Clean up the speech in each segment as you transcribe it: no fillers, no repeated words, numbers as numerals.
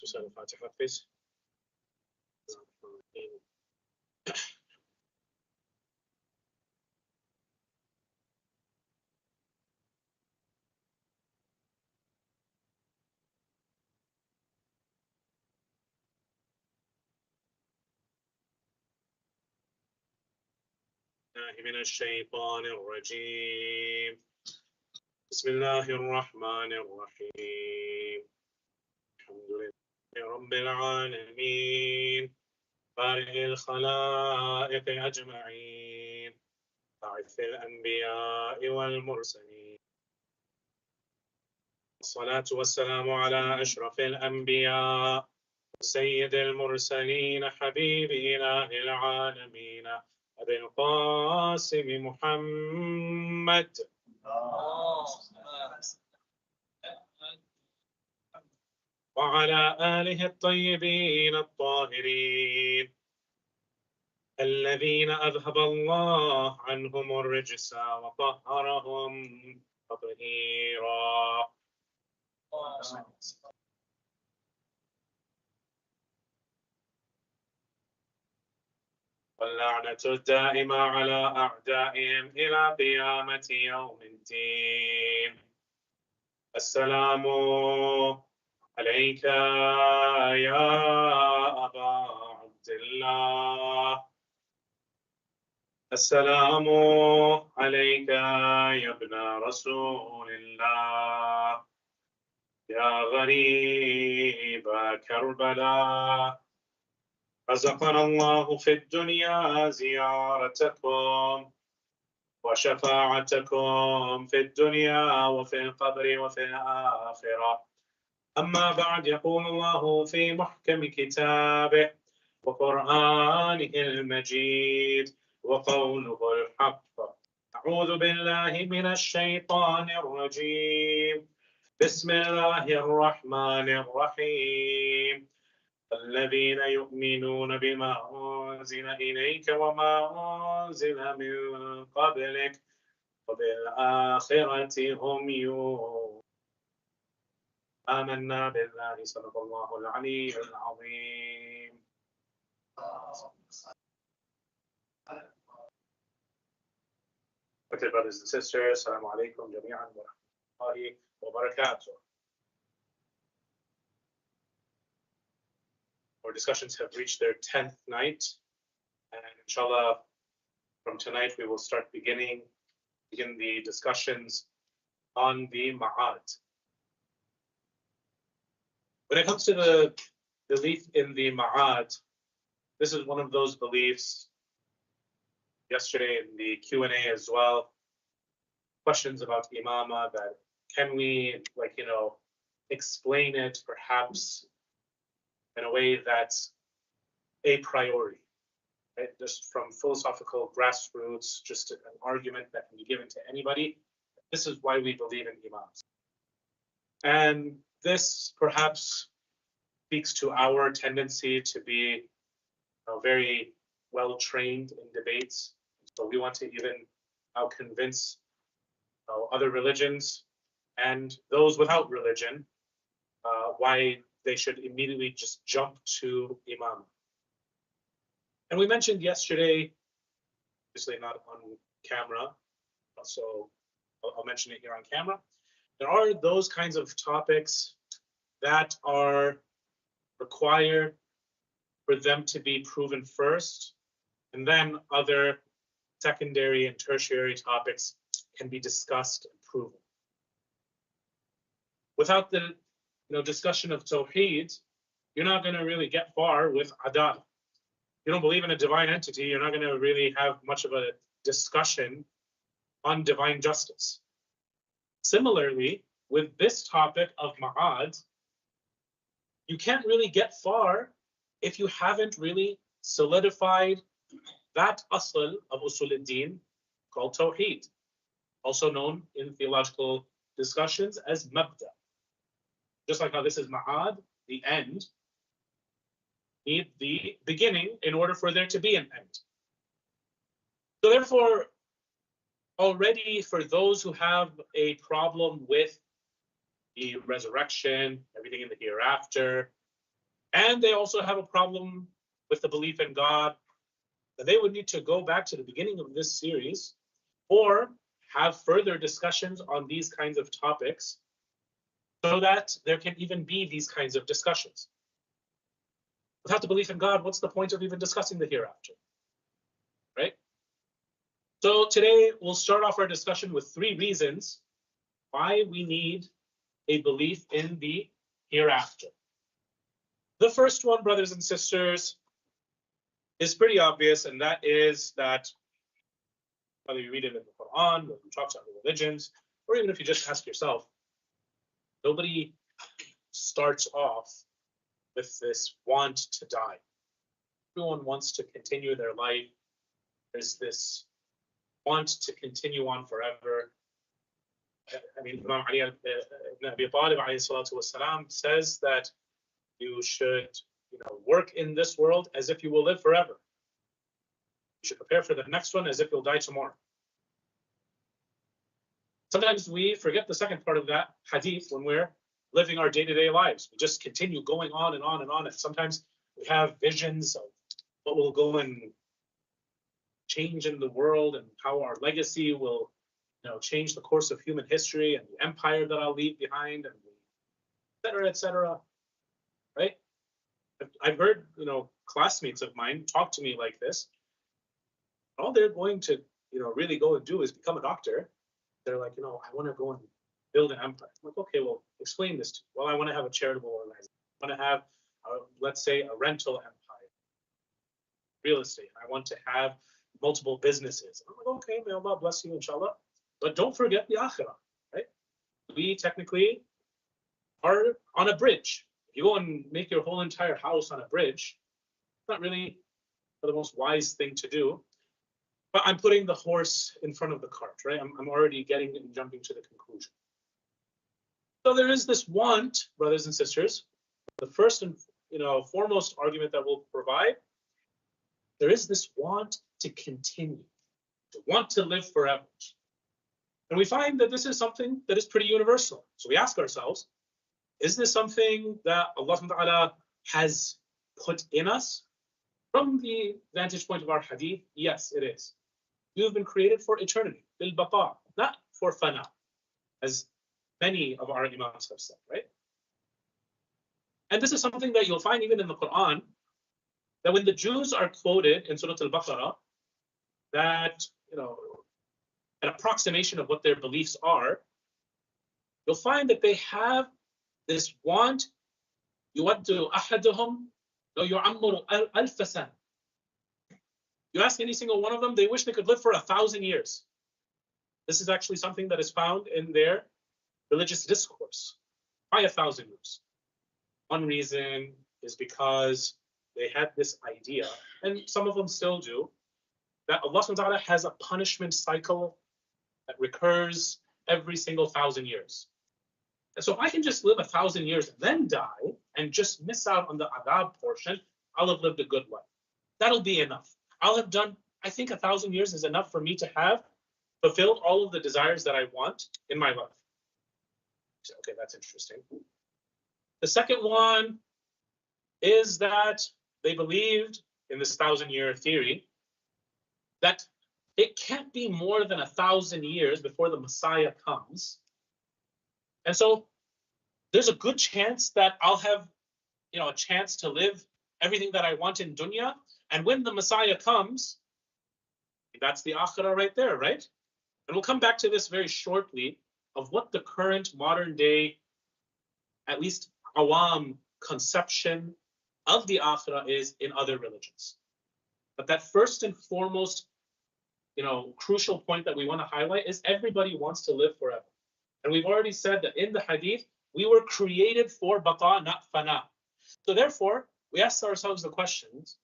تسأل الفاتحة please. من الشيطان الرجيم. بسم الله الرحمن الرحيم. الحمد لله رب العالمين بارئ الخلائق أجمعين باعث الأنبياء والمرسلين. الصلاة والسلام على أشرف الأنبياء سيد المرسلين حبيب إله العالمين أبي القاسم محمد وعلى آله الطيبين الطاهرين الذين أذهب الله عنهم الرجس وطهرهم تطهيرا. واللعنة الدائمة على أعدائهم إلى قيامة يوم الدين. السلام عليك يا أبا عبد الله. السلام عليك يا ابن رسول الله. يا غريب كربلاء رزقنا الله في الدنيا زيارتكم وشفاعتكم في الدنيا وفي القبر وفي الآخرة. أما بعد، يقول الله في محكم كتابه وقرآنه المجيد وقوله الحق: أعوذ بالله من الشيطان الرجيم. بسم الله الرحمن الرحيم. الذين يؤمنون بما أنزل إليك وما أنزل من قبلك وبالآخرة هم يوقنون. آمنا بالله صدق الله العلي العظيم. Okay, brothers and sisters, Assalamu alaikum jami'an wa rahmatullahi wa barakatuh. Our discussions have reached their 10th night, and inshallah, from tonight we will start begin the discussions on the ma'ad. When it comes to the belief in the ma'ad, this is one of those beliefs. Yesterday in the Q&A as well, questions about imama, that can we, explain it perhaps in a way that's a priori, right? Just from philosophical grassroots, just an argument that can be given to anybody. This is why we believe in imams. And this perhaps speaks to our tendency to be very well trained in debates. So we want to even convince other religions and those without religion why they should immediately just jump to imam. And we mentioned yesterday, obviously not on camera, so I'll mention it here on camera. There are those kinds of topics that are required for them to be proven first, and then other secondary and tertiary topics can be discussed and proven. Without the discussion of Tawheed, you're not going to really get far with Adal. You don't believe in a divine entity, you're not going to really have much of a discussion on divine justice. Similarly, with this topic of Ma'ad, you can't really get far if you haven't really solidified that asl of usul al-din called Tawheed, also known in theological discussions as mabda. Just like how this is ma'ad, the end, need the beginning in order for there to be an end. So therefore, already for those who have a problem with the resurrection, everything in the hereafter, and they also have a problem with the belief in God, then they would need to go back to the beginning of this series or have further discussions on these kinds of topics so that there can even be these kinds of discussions. Without the belief in God, what's the point of even discussing the hereafter? Right? So today we'll start off our discussion with 3 reasons why we need a belief in the hereafter. The first one, brothers and sisters, is pretty obvious, and that is that whether you read it in the Quran, or you talk to other religions, or even if you just ask yourself, nobody starts off with this want to die. Everyone wants to continue their life. There's this want to continue on forever. I mean, Imam Ali ibn Abi Talib والسلام, says that you should, work in this world as if you will live forever. You should prepare for the next one as if you'll die tomorrow. Sometimes we forget the second part of that hadith when we're living our day-to-day lives. We just continue going on and on and on. And sometimes we have visions of what will go and change in the world and how our legacy will, change the course of human history and the empire that I'll leave behind, and et cetera, right? I've heard, classmates of mine talk to me like this. All they're going to, really go and do is become a doctor. They're like, I want to go and build an empire. I'm like, okay, well, explain this to me. Well, I want to have a charitable organization. I want to have, let's say, a rental empire, real estate. I want to have multiple businesses. I'm like, okay, may Allah bless you, inshallah. But don't forget the Akhira, right? We technically are on a bridge. If you go and make your whole entire house on a bridge, it's not really the most wise thing to do. But I'm putting the horse in front of the cart, right? I'm already getting and jumping to the conclusion. So there is this want, brothers and sisters. The first and foremost argument that we'll provide, there is this want to continue, to want to live forever. And we find that this is something that is pretty universal. So we ask ourselves, is this something that Allah subhanahu wa ta'ala has put in us? From the vantage point of our hadith, yes, it is. You have been created for eternity, bil baqa, not for fana, as many of our imams have said, right? And this is something that you'll find even in the Quran, that when the Jews are quoted in Surah Al-Baqarah, that, an approximation of what their beliefs are, you'll find that they have this want, يُوَدُّ أَحَدُهُمْ لَوْ يُعَمُّرُ أَلْفَ سَنَةٍ. You ask any single one of them, they wish they could live for 1,000 years. This is actually something that is found in their religious discourse. Why 1,000 years? One reason is because they had this idea, and some of them still do, that Allah subhanahu wa ta'ala has a punishment cycle that recurs every single 1,000 years. And so if I can just live 1,000 years and then die and just miss out on the adab portion, I'll have lived a good life. That'll be enough. I'll have done, I think 1,000 years is enough for me to have fulfilled all of the desires that I want in my life. So, okay, that's interesting. The second one is that they believed in this 1,000-year theory that it can't be more than 1,000 years before the Messiah comes. And so there's a good chance that I'll have, a chance to live everything that I want in dunya. And when the Messiah comes, that's the Akhira right there, right? And we'll come back to this very shortly of what the current modern day, at least awam conception of the Akhira is in other religions. But that first and foremost, crucial point that we want to highlight is everybody wants to live forever. And we've already said that in the hadith, we were created for baqa, not fana. So therefore, we ask ourselves the questions,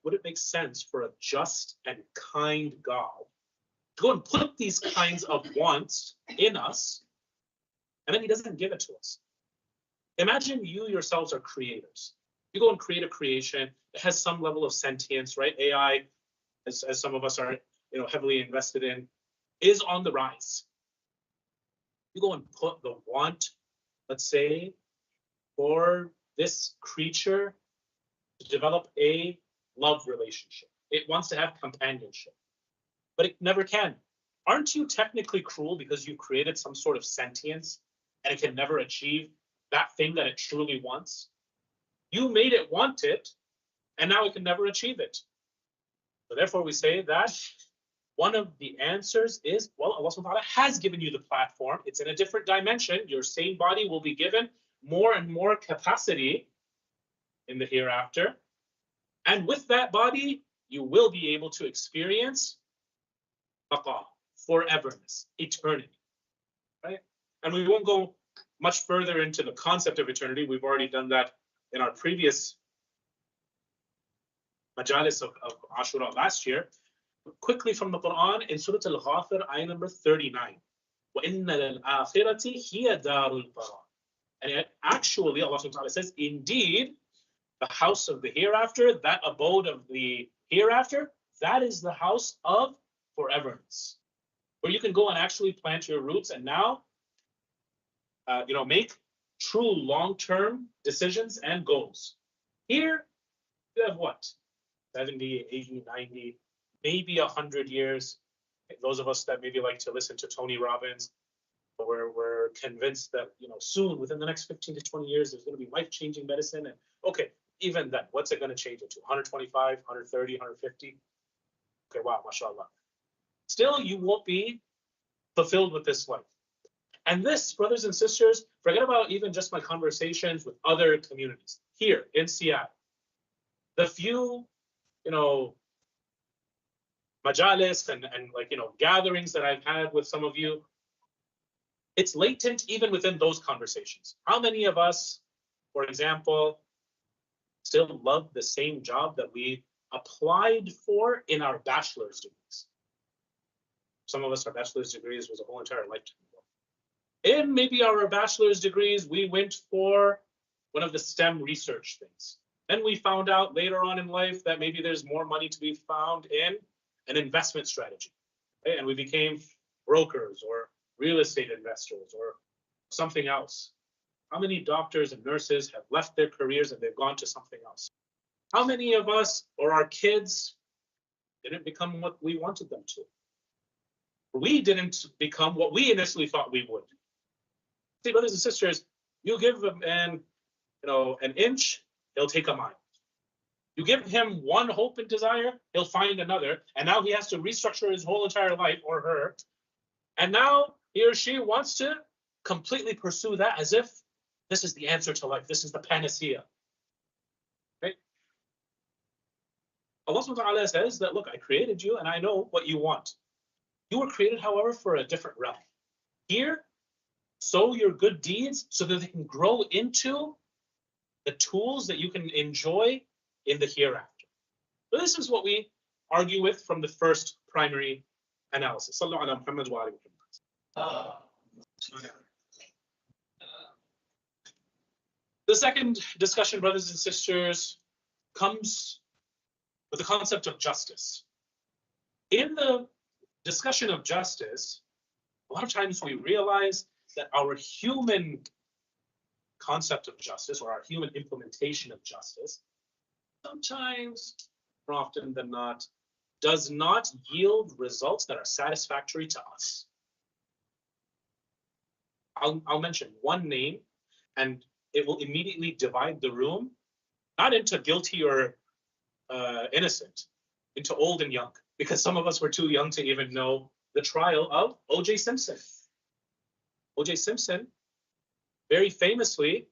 would it make sense for a just and kind God to go and put these kinds of wants in us, and then he doesn't give it to us? Imagine you yourselves are creators. You go and create a creation, it has some level of sentience, right? AI, as some of us are heavily invested in, is on the rise. You go and put the want, let's say, for this creature to develop a love relationship. It wants to have companionship, but it never can. Aren't you technically cruel because you created some sort of sentience and it can never achieve that thing that it truly wants? You made it want it, and now it can never achieve it. So therefore, we say that one of the answers is, well, Allah subhanahu wa ta'ala has given you the platform. It's in a different dimension. Your sane body will be given more and more capacity in the hereafter. And with that body, you will be able to experience baqa, foreverness, eternity, right? And we won't go much further into the concept of eternity. We've already done that in our previous majalis of Ashura last year. Quickly from the Quran, in Surah Al-Ghafir, ayah number 39. وَإِنَّ لَلْآخِرَةِ هِيَ دَارُ الْقَرَارِ. And it actually, Allah subhanahu wa ta'ala says, indeed, the house of the hereafter, that abode of the hereafter, that is the house of foreverness, where you can go and actually plant your roots and now, make true long-term decisions and goals. Here, you have what? 70, 80, 90, maybe 100 years. Those of us that maybe like to listen to Tony Robbins, we're convinced that soon, within the next 15 to 20 years, there's going to be life-changing medicine. And okay, even then, what's it going to change it to? 125, 130, 150? Okay, wow, mashallah. Still, you won't be fulfilled with this life. And this, brothers and sisters, forget about even just my conversations with other communities here in Seattle. The few, majalis and gatherings that I've had with some of you, it's latent even within those conversations. How many of us, for example, still love the same job that we applied for in our bachelor's degrees? Some of us, our bachelor's degrees was a whole entire lifetime ago. In maybe our bachelor's degrees, we went for one of the STEM research things. Then we found out later on in life that maybe there's more money to be found in an investment strategy. Okay? And we became brokers or real estate investors or something else. How many doctors and nurses have left their careers and they've gone to something else? How many of us or our kids didn't become what we wanted them to? We didn't become what we initially thought we would. See, brothers and sisters, you give a man, an inch, he'll take a mile. You give him one hope and desire, he'll find another, and now he has to restructure his whole entire life, or her, and now he or she wants to completely pursue that as if this is the answer to life, this is the panacea. Right? Allah subhanahu wa ta'ala says that, look, I created you and I know what you want. You were created, however, for a different realm. Here, sow your good deeds so that they can grow into the tools that you can enjoy in the hereafter. So this is what we argue with from the first primary analysis. Sallu ala Muhammad wa ala Muhammad. The second discussion, brothers and sisters, comes with the concept of justice. In the discussion of justice, a lot of times we realize that our human concept of justice or our human implementation of justice sometimes, more often than not, does not yield results that are satisfactory to us. I'll mention one name and it will immediately divide the room, not into guilty or innocent, into old and young, because some of us were too young to even know the trial of O.J. Simpson. O.J. Simpson very famously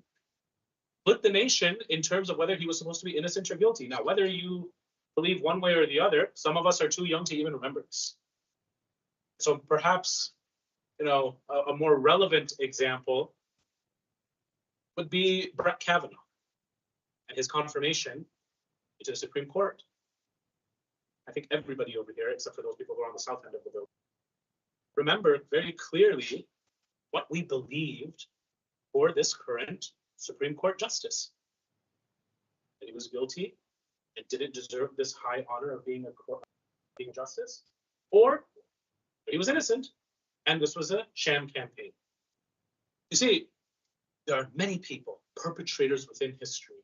split the nation in terms of whether he was supposed to be innocent or guilty. Now, whether you believe one way or the other, some of us are too young to even remember this. So perhaps, a more relevant example would be Brett Kavanaugh and his confirmation into the Supreme Court. I think everybody over here, except for those people who are on the south end of the building, remember very clearly what we believed for this current Supreme Court justice. That he was guilty and didn't deserve this high honor of being a justice, or that he was innocent and this was a sham campaign. You see, there are many people perpetrators within history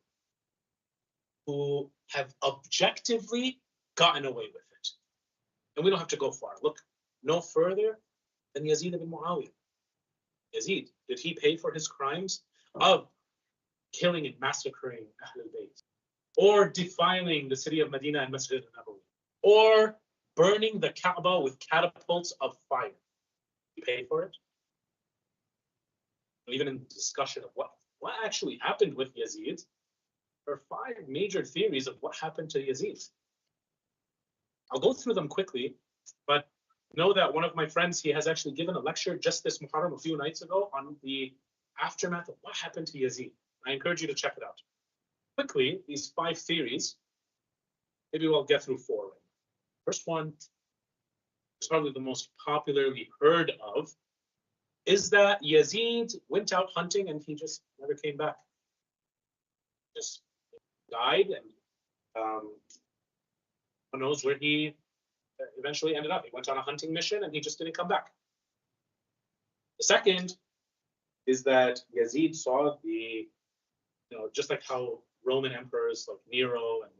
who have objectively gotten away with it. And we don't have to go far. Look no further than Yazid ibn Muawiyah. Yazid, did he pay for his crimes of killing and massacring Ahlul Bayt, or defiling the city of Medina and Masjid al-Nabawi, or burning the Kaaba with catapults of fire? He paid for it. Even in the discussion of what actually happened with Yazid, there are 5 major theories of what happened to Yazid. I'll go through them quickly, but know that one of my friends, he has actually given a lecture just this Muḥarram a few nights ago on the aftermath of what happened to Yazid. I encourage you to check it out. Quickly, these 5 theories, maybe we'll get through 4 right now. First one is probably the most popularly heard of, is that Yazid went out hunting and he just never came back. Just died, and who knows where he eventually ended up. He went on a hunting mission and he just didn't come back. The second is that Yazid saw the, just like how Roman emperors like Nero and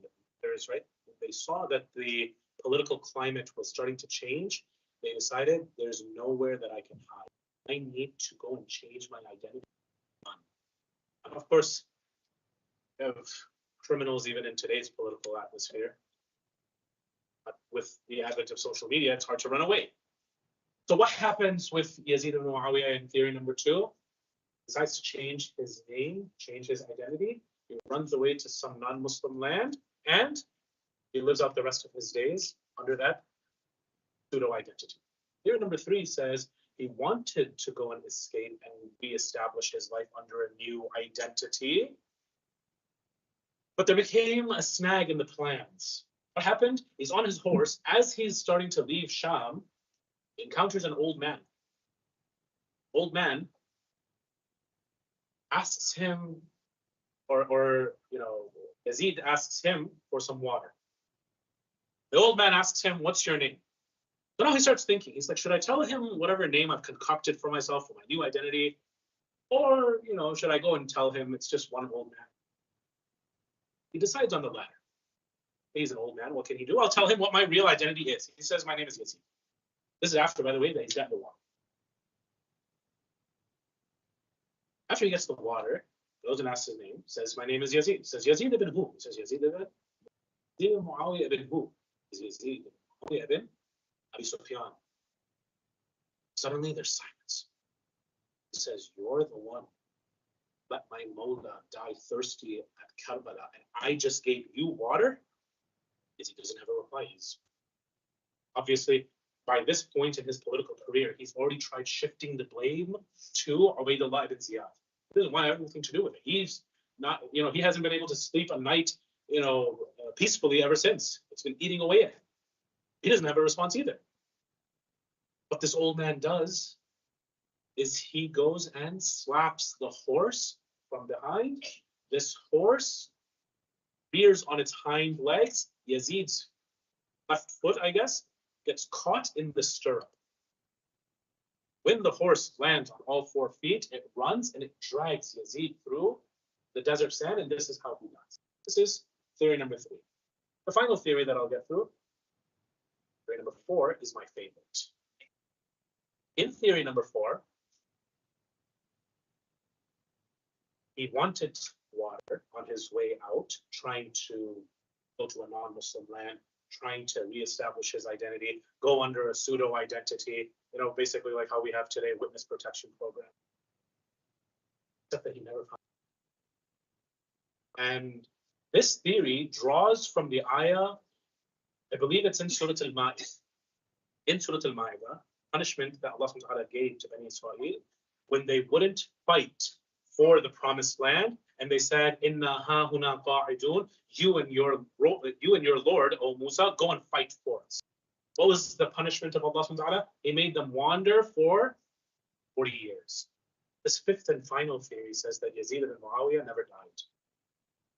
others, right? They saw that the political climate was starting to change. They decided there's nowhere that I can hide. I need to go and change my identity. And of course, we have criminals even in today's political atmosphere. But with the advent of social media, it's hard to run away. So what happens with Yazid ibn Muawiyah in theory number 2? He decides to change his name, change his identity. He runs away to some non-Muslim land, and he lives out the rest of his days under that pseudo-identity. Theory number 3 says he wanted to go and escape and reestablish his life under a new identity, but there became a snag in the plans. What happened? He's on his horse. As he's starting to leave Sham, he encounters an old man. Old man asks him, or Yazid asks him for some water. The old man asks him, "What's your name?" So now he starts thinking. He's like, should I tell him whatever name I've concocted for myself for my new identity? Or, should I go and tell him it's just one old man? He decides on the latter. He's an old man. What can he do? I'll tell him what my real identity is. He says, my name is Yazid. This is after, by the way, that he's gotten the water. After he gets the water, goes and asks his name, says, my name is Yazid. He says, Yazid ibn who? He says, Yazid ibn Muawiyah ibn who? He says, Yazid ibn Muawiyah ibn Abi Sufyan. Suddenly there's silence. He says, you're the one. Let my Mawla die thirsty at Karbala, and I just gave you water? He doesn't have a reply. He's obviously, by this point in his political career, he's already tried shifting the blame to Ubaydullah ibn Ziyad. He doesn't want anything to do with it. He's not, he hasn't been able to sleep a night, peacefully ever since. It's been eating away at him. He doesn't have a response either. What this old man does is he goes and slaps the horse from behind. This horse rears on its hind legs. Yazid's left foot, I guess, gets caught in the stirrup. When the horse lands on all 4 feet, it runs and it drags Yazid through the desert sand, and this is how he dies. This is theory number 3. The final theory that I'll get through, theory number 4, is my favorite. In theory number 4, he wanted water on his way out, trying to go to a non-Muslim land, trying to reestablish his identity, go under a pseudo-identity, basically like how we have today, witness protection program. Except that he never found it. And this theory draws from the ayah, I believe it's in Surah Al-Ma'idah. In Surah Al-Ma'idah, punishment that Allah subhanahu wa ta'ala gave to Bani Israel when they wouldn't fight for the promised land, and they said, "Inna hahuna qa'idun," you and your Lord, O Musa, go and fight for us. What was the punishment of Allah subhanahu wa ta'ala? He made them wander for 40 years. This 5th and final theory says that Yazid ibn Muawiyah never died.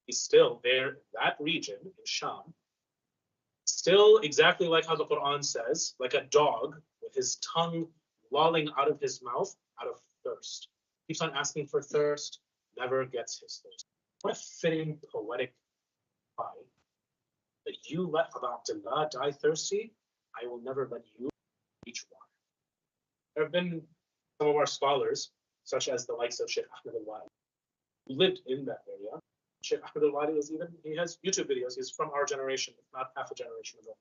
He's still there in that region in Sham, still exactly like how the Quran says, like a dog with his tongue lolling out of his mouth out of thirst. Keeps on asking for thirst, never gets his thirst. What a fitting poetic line that you let Abu Abdullah die thirsty, I will never let you reach water. There have been some of our scholars, such as the likes of Sheikh Ahmed al-Wadi, who lived in that area. Sheikh Ahmed al-Wadi he has YouTube videos. He's from our generation, if not half a generation ago.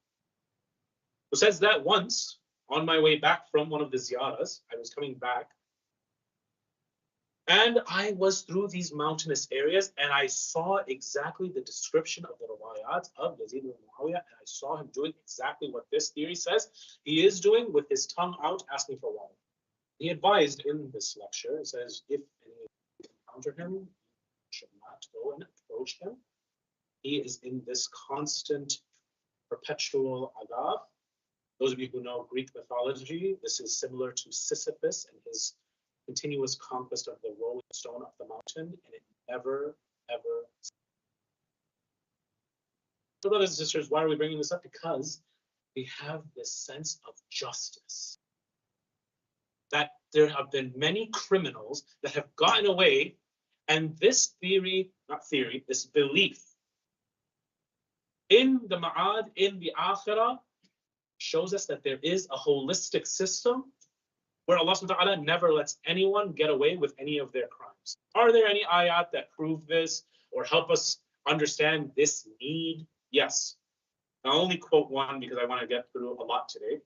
Who says that once, on my way back from one of the ziyaras, I was coming back, and I was through these mountainous areas, and I saw exactly the description of the riwayat of Yazid ibn Muawiyah, and I saw him doing exactly what this theory says he is doing, with his tongue out, asking for water. He advised in this lecture, it says, if any encounter him, you should not go and approach him. He is in this constant, perpetual adab. Those of you who know Greek mythology, this is similar to Sisyphus and his continuous conquest of the rolling stone of the mountain, and it never, ever. So, brothers and sisters, why are we bringing this up? Because we have this sense of justice. That there have been many criminals that have gotten away, and this this belief in the ma'ad, in the akhirah, shows us that there is a holistic system where Allah subhanahu wa ta'ala never lets anyone get away with any of their crimes. Are there any ayat that prove this or help us understand this need? Yes. I'll only quote one because I want to get through a lot today.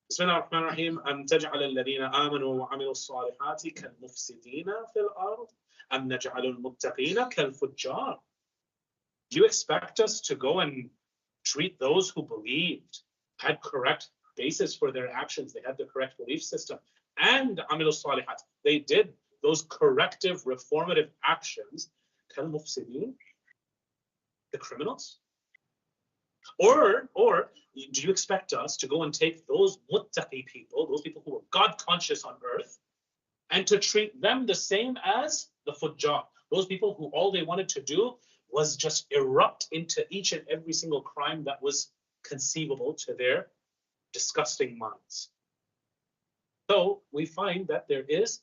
Bismillah ar-Rahman ar-Rahim. Am taj'al alladhina amanu wa 'amilu s-salihati kal-mufsidina fil ard am naj'alu al-muttaqina kal-fujjar. Do you expect us to go and treat those who believed, had correct basis for their actions, they had the correct belief system, and amilu salihat, they did those corrective, reformative actions, kal mufsidin, the criminals? Or do you expect us to go and take those muttaqi people, those people who were God conscious on earth, and to treat them the same as the fujjar, those people who all they wanted to do was just erupt into each and every single crime that was conceivable to their disgusting minds? So we find that there is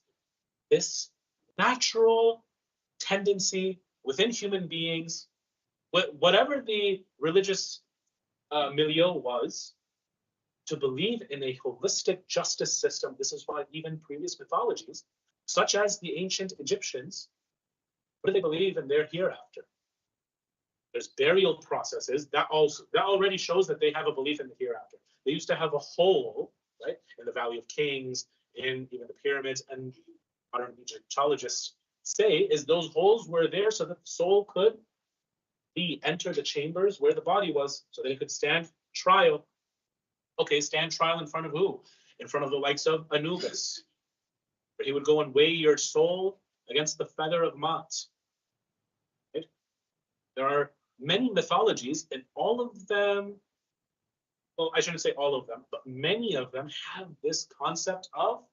this natural tendency within human beings, whatever the religious milieu was, to believe in a holistic justice system. This is why even previous mythologies, such as the ancient Egyptians, what do they believe in their hereafter? There's burial processes that already shows that they have a belief in the hereafter. They used to have a hole, right, in the Valley of Kings, in even the pyramids, and modern Egyptologists say is those holes were there so that the soul could enter the chambers where the body was, so they could stand trial. Okay, stand trial in front of who? In front of the likes of Anubis, where he would go and weigh your soul against the feather of Mat. Right? There are many mythologies, and all of them, well, I shouldn't say all of them, but many of them have this concept of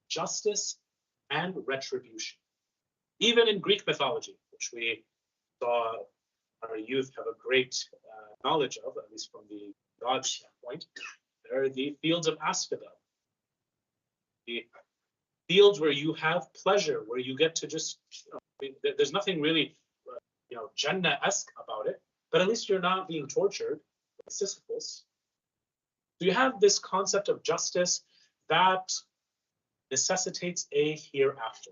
justice and retribution. Even in Greek mythology, which we saw our youth have a great knowledge of, at least from the God standpoint, there are the fields of Asphodel, the fields where you have pleasure, where you get to just, there's nothing really, Jannah-esque about it, but at least you're not being tortured by Sisyphus. So you have this concept of justice that necessitates a hereafter.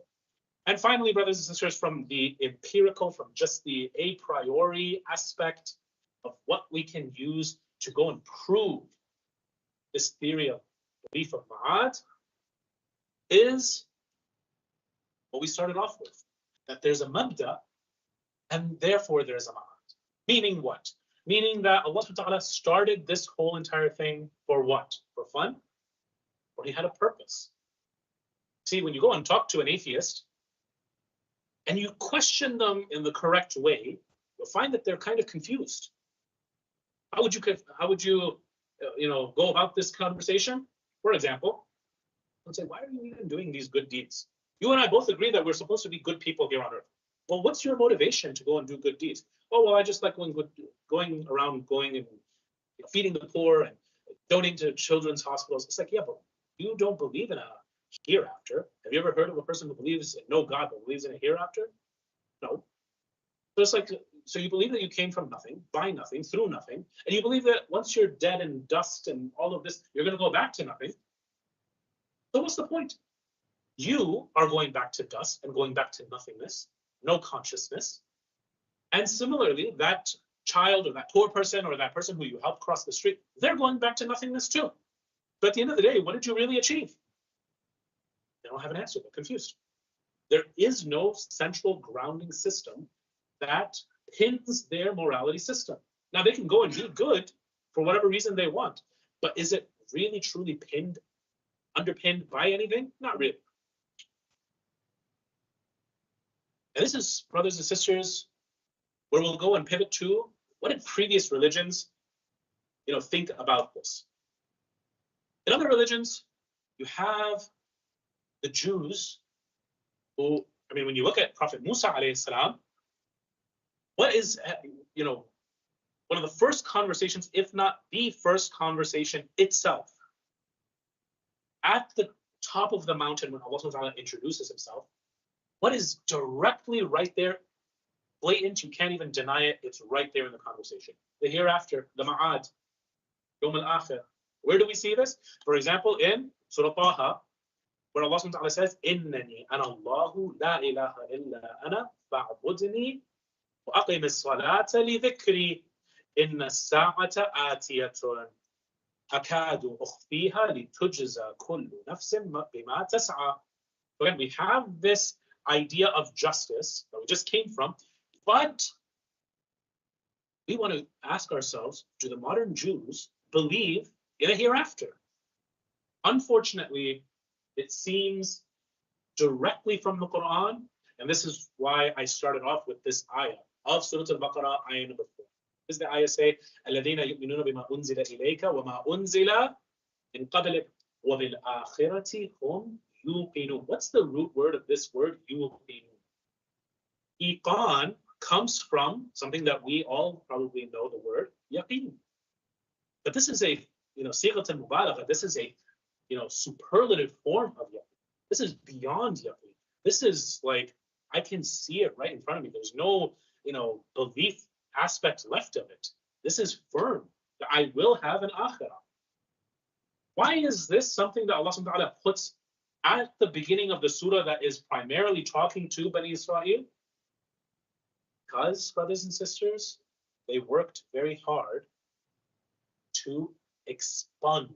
And finally, brothers and sisters, from the empirical, from just the a priori aspect of what we can use to go and prove this theory of belief of Ma'ad, is what we started off with, that there's a mabda and therefore there's a Ma'ad. Meaning what? Meaning that Allah subhanahu wa ta'ala started this whole entire thing for what? For fun? Or he had a purpose. See, when you go and talk to an atheist and you question them in the correct way, you'll find that they're kind of confused. How would you go about this conversation? For example, and say, why are you even doing these good deeds? You and I both agree that we're supposed to be good people here on earth. Well, what's your motivation to go and do good deeds? Oh, well, I just like going around and feeding the poor and donating to children's hospitals. It's like, yeah, but you don't believe in a hereafter. Have you ever heard of a person who believes in no God but believes in a hereafter? No. So it's like, so you believe that you came from nothing, by nothing, through nothing, and you believe that once you're dead and dust and all of this, you're going to go back to nothing. So what's the point? You are going back to dust and going back to nothingness, no consciousness. And similarly, that child or that poor person or that person who you helped cross the street, they're going back to nothingness too. But at the end of the day, what did you really achieve? They don't have an answer. They're confused. There is no central grounding system that pins their morality system. Now, they can go and be good for whatever reason they want, but is it really truly pinned, underpinned by anything? Not really. And this is, brothers and sisters, where we'll go and pivot to what did previous religions, think about this. In other religions, you have the Jews who, when you look at Prophet Musa alayhi salam, what is, one of the first conversations, if not the first conversation itself, at the top of the mountain when Allah subhanahu wa ta'ala introduces himself, what is directly right there, blatant, you can't even deny it, it's right there in the conversation. The hereafter, the ma'ad, Yawm al-Akhir. Where do we see this? For example, in Surah Taha, where Allah subhanahu wa ta'ala says, Innani ana Allahu la ilaha illa ana fa'budni wa aqim as-salata li dhikri inna as-sa'ata atiyatun akadu ukhfiha li tujza kullu nafsin bima tas'a. Again, we have this idea of justice that we just came from, but we want to ask ourselves, do the modern Jews believe in a hereafter? Unfortunately, it seems directly from the Quran, and this is why I started off with this ayah of Surah Al-Baqarah, ayah number 4. Does the ayah say, الَّذِينَ يُؤْمِنُونَ بِمَا أُنزِلَ إِلَيْكَ وَمَا أُنزِلَ مِن قَبْلِكَ وَبِالْآخِرَةِ هُمْ يُوقِنُونَ. What's the root word of this word, yuqinun? Iqan comes from something that we all probably know, the word yaqeen. But this is a, sighat al-mubalagha. This is a, superlative form of yaqeen. This is beyond yaqeen. This is like, I can see it right in front of me. There's no, belief aspect left of it. This is firm that I will have an akhirah. Why is this something that Allah subhanahu wa ta'ala puts at the beginning of the surah that is primarily talking to Bani Israel? Because, brothers and sisters, they worked very hard to expunge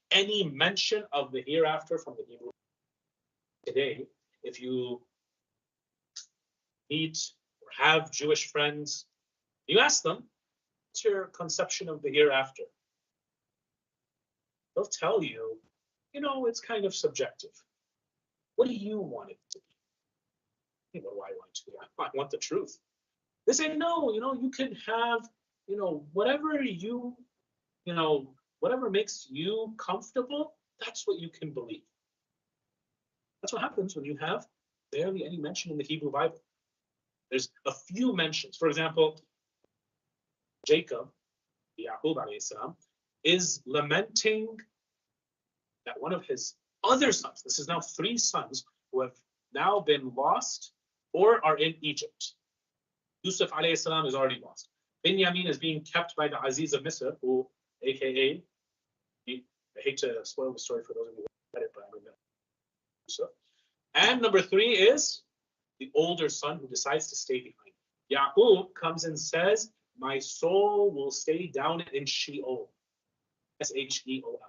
any mention of the hereafter from the Hebrew. Today, if you meet or have Jewish friends, you ask them, what's your conception of the hereafter? They'll tell you, it's kind of subjective. What do you want it to be? What do I want it to be? I want the truth. They say, no, you can have, whatever you, whatever makes you comfortable, that's what you can believe. That's what happens when you have barely any mention in the Hebrew Bible. There's a few mentions. For example, Jacob, Yaqub alayhi salam, is lamenting that one of his other sons, this is now 3 sons, who have now been lost or are in Egypt. Yusuf alayhi salam is already lost. Binyamin is being kept by the Aziz of Misr, who, aka, I hate to spoil the story for those of you who read it, but I remember Yusuf. And number 3 is the older son who decides to stay behind. Yaqub comes and says, my soul will stay down in Sheol. Sheol.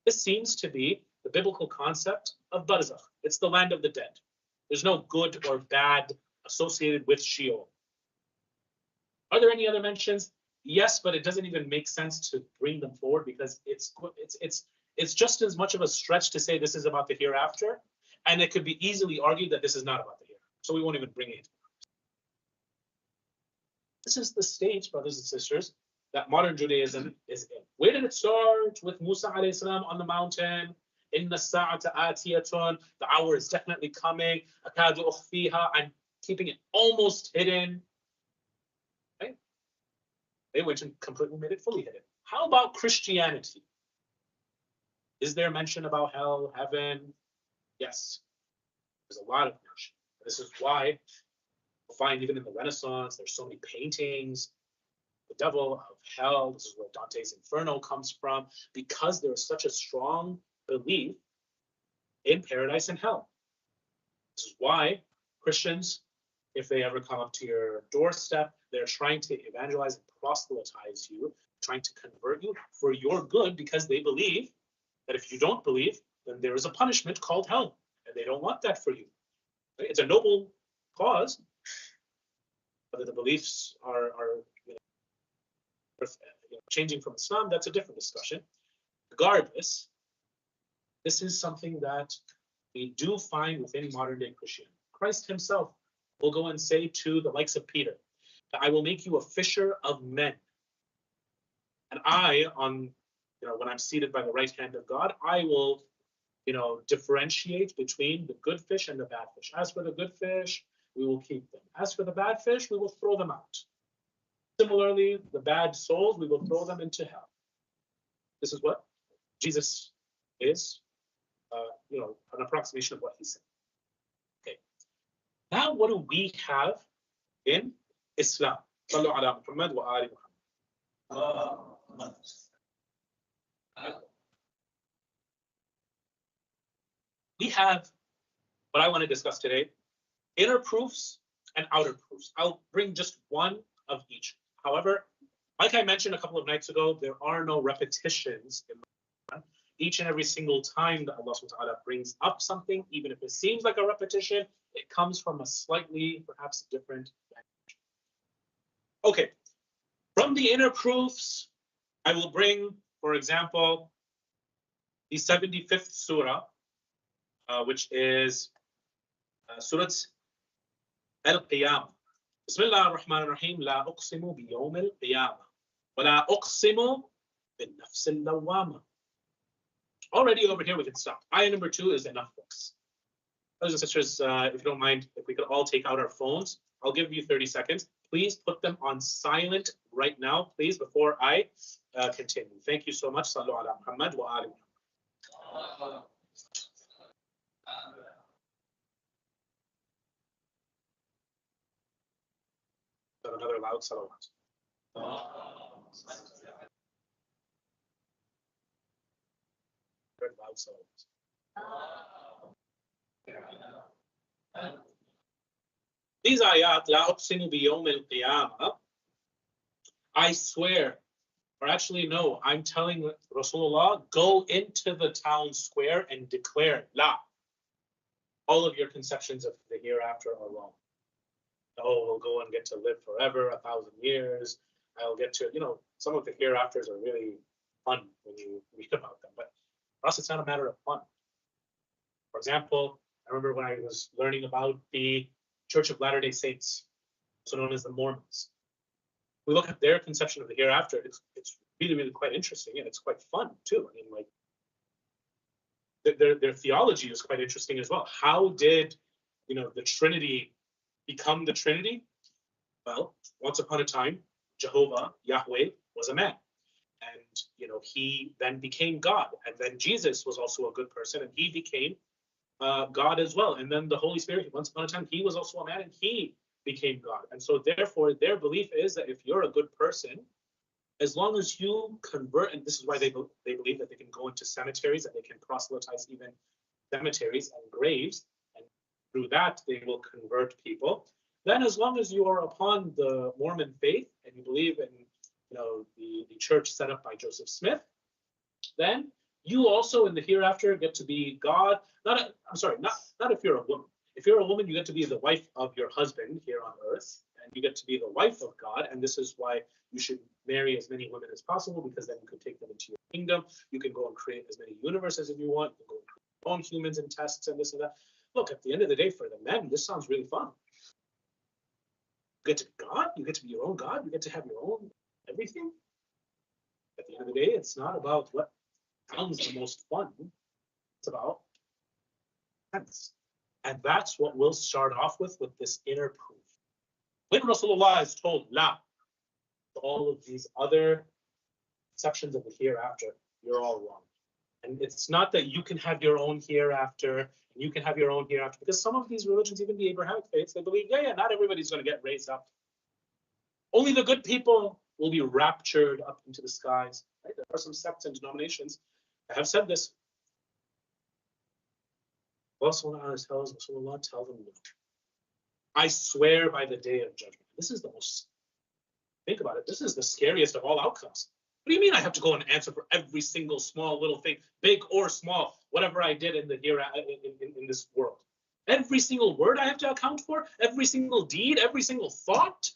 This seems to be the biblical concept of Barzakh. It's the land of the dead. There's no good or bad associated with Sheol. Are there any other mentions? Yes, but it doesn't even make sense to bring them forward because it's just as much of a stretch to say this is about the hereafter, and it could be easily argued that this is not about the hereafter. So we won't even bring it. This is the stage, brothers and sisters, that modern Judaism is in. Where did it start? With Musa alayhi salam on the mountain. Inna as-sa'ata atiyatun. The hour is definitely coming. Akadu ukhfiha. I'm keeping it almost hidden. Okay? They went and completely made it fully hidden. How about Christianity? Is there mention about hell, heaven? Yes. There's a lot of mention. This is why You'll find even in the Renaissance, there's so many paintings, the devil of hell. This is where Dante's Inferno comes from, because there is such a strong belief in paradise and hell. This is why Christians, if they ever come up to your doorstep, they're trying to evangelize and proselytize you, trying to convert you for your good, because they believe that if you don't believe, then there is a punishment called hell, and they don't want that for you. It's a noble cause. Whether the beliefs are changing from Islam, that's a different discussion. Regardless, this is something that we do find within modern day Christianity. Christ himself will go and say to the likes of Peter, I will make you a fisher of men. And I, when I'm seated by the right hand of God, I will, differentiate between the good fish and the bad fish. As for the good fish, we will keep them. As for the bad fish, we will throw them out. Similarly, the bad souls, we will throw them into hell. This is what Jesus is, an approximation of what he said. Okay. Now, what do we have in Islam? Sallu ala Muhammad wa ali Muhammad. We have what I want to discuss today: inner proofs and outer proofs. I'll bring just one of each. However, like I mentioned a couple of nights ago, there are no repetitions in the Quran. Each and every single time that Allah subhanahu wa ta'ala brings up something, even if it seems like a repetition, it comes from a slightly, perhaps different language. Okay, from the inner proofs, I will bring, for example, the 75th surah, which is Surah Al-Qiyamah. Bismillah ar-Rahman ar-Rahim. La uqsimu bi-yawm al-Qiyamah. Wa la uqsimu bin-nafs al-lawwamah. Already over here we can stop. Ayah number 2 is enough for us. Brothers and sisters, if you don't mind, if we could all take out our phones, I'll give you 30 seconds. Please put them on silent right now, please, before I continue. Thank you so much. Sallu ala Muhammad wa ali Muhammad. Another loud salawat. Very loud salawat. These ayat, la uqsimu bi yawm al-qiyamah, I swear, or actually no, I'm telling Rasulullah, go into the town square and declare, la. All of your conceptions of the hereafter are wrong. Oh, we'll go and get to live forever, 1,000 years. I'll get to, some of the hereafters are really fun when you read about them. But for us, it's not a matter of fun. For example, I remember when I was learning about the Church of Latter-day Saints, also known as the Mormons. We look at their conception of the hereafter. It's really, really quite interesting, and it's quite fun too. I mean, like their theology is quite interesting as well. How did the Trinity become the Trinity? Well, once upon a time, Jehovah, Yahweh, was a man. And, he then became God. And then Jesus was also a good person, and he became God as well. And then the Holy Spirit, once upon a time, he was also a man, and he became God. And so therefore, their belief is that if you're a good person, as long as you convert, and this is why they believe that they can go into cemeteries, that they can proselytize even cemeteries and graves, and through that they will convert people. Then as long as you are upon the Mormon faith and you believe in the church set up by Joseph Smith, then you also in the hereafter get to be God. Not if you're a woman. If you're a woman, you get to be the wife of your husband here on earth, and you get to be the wife of God. And this is why you should marry as many women as possible, because then you can take them into your kingdom. You can go and create as many universes as you want. You can go and create your own humans and tests and this and that. Look, at the end of the day, for the men, this sounds really fun. You get to be God. You get to be your own God. You get to have your own everything. At the end of the day, it's not about what sounds the most fun. It's about sense. And that's what we'll start off with this inner proof. When Rasulullah is told, la, all of these other conceptions of the hereafter, you're all wrong. And it's not that you can have your own hereafter, and you can have your own hereafter, because some of these religions, even the Abrahamic faiths, they believe, yeah, not everybody's going to get raised up. Only the good people will be raptured up into the skies. Right? There are some sects and denominations that have said this. Allah tells Rasulullah, tell them, I swear by the day of judgment. This is the most, think about it, this is the scariest of all outcomes. What do you mean I have to go and answer for every single small little thing, big or small, whatever I did in the here in this world? Every single word I have to account for, every single deed, every single thought.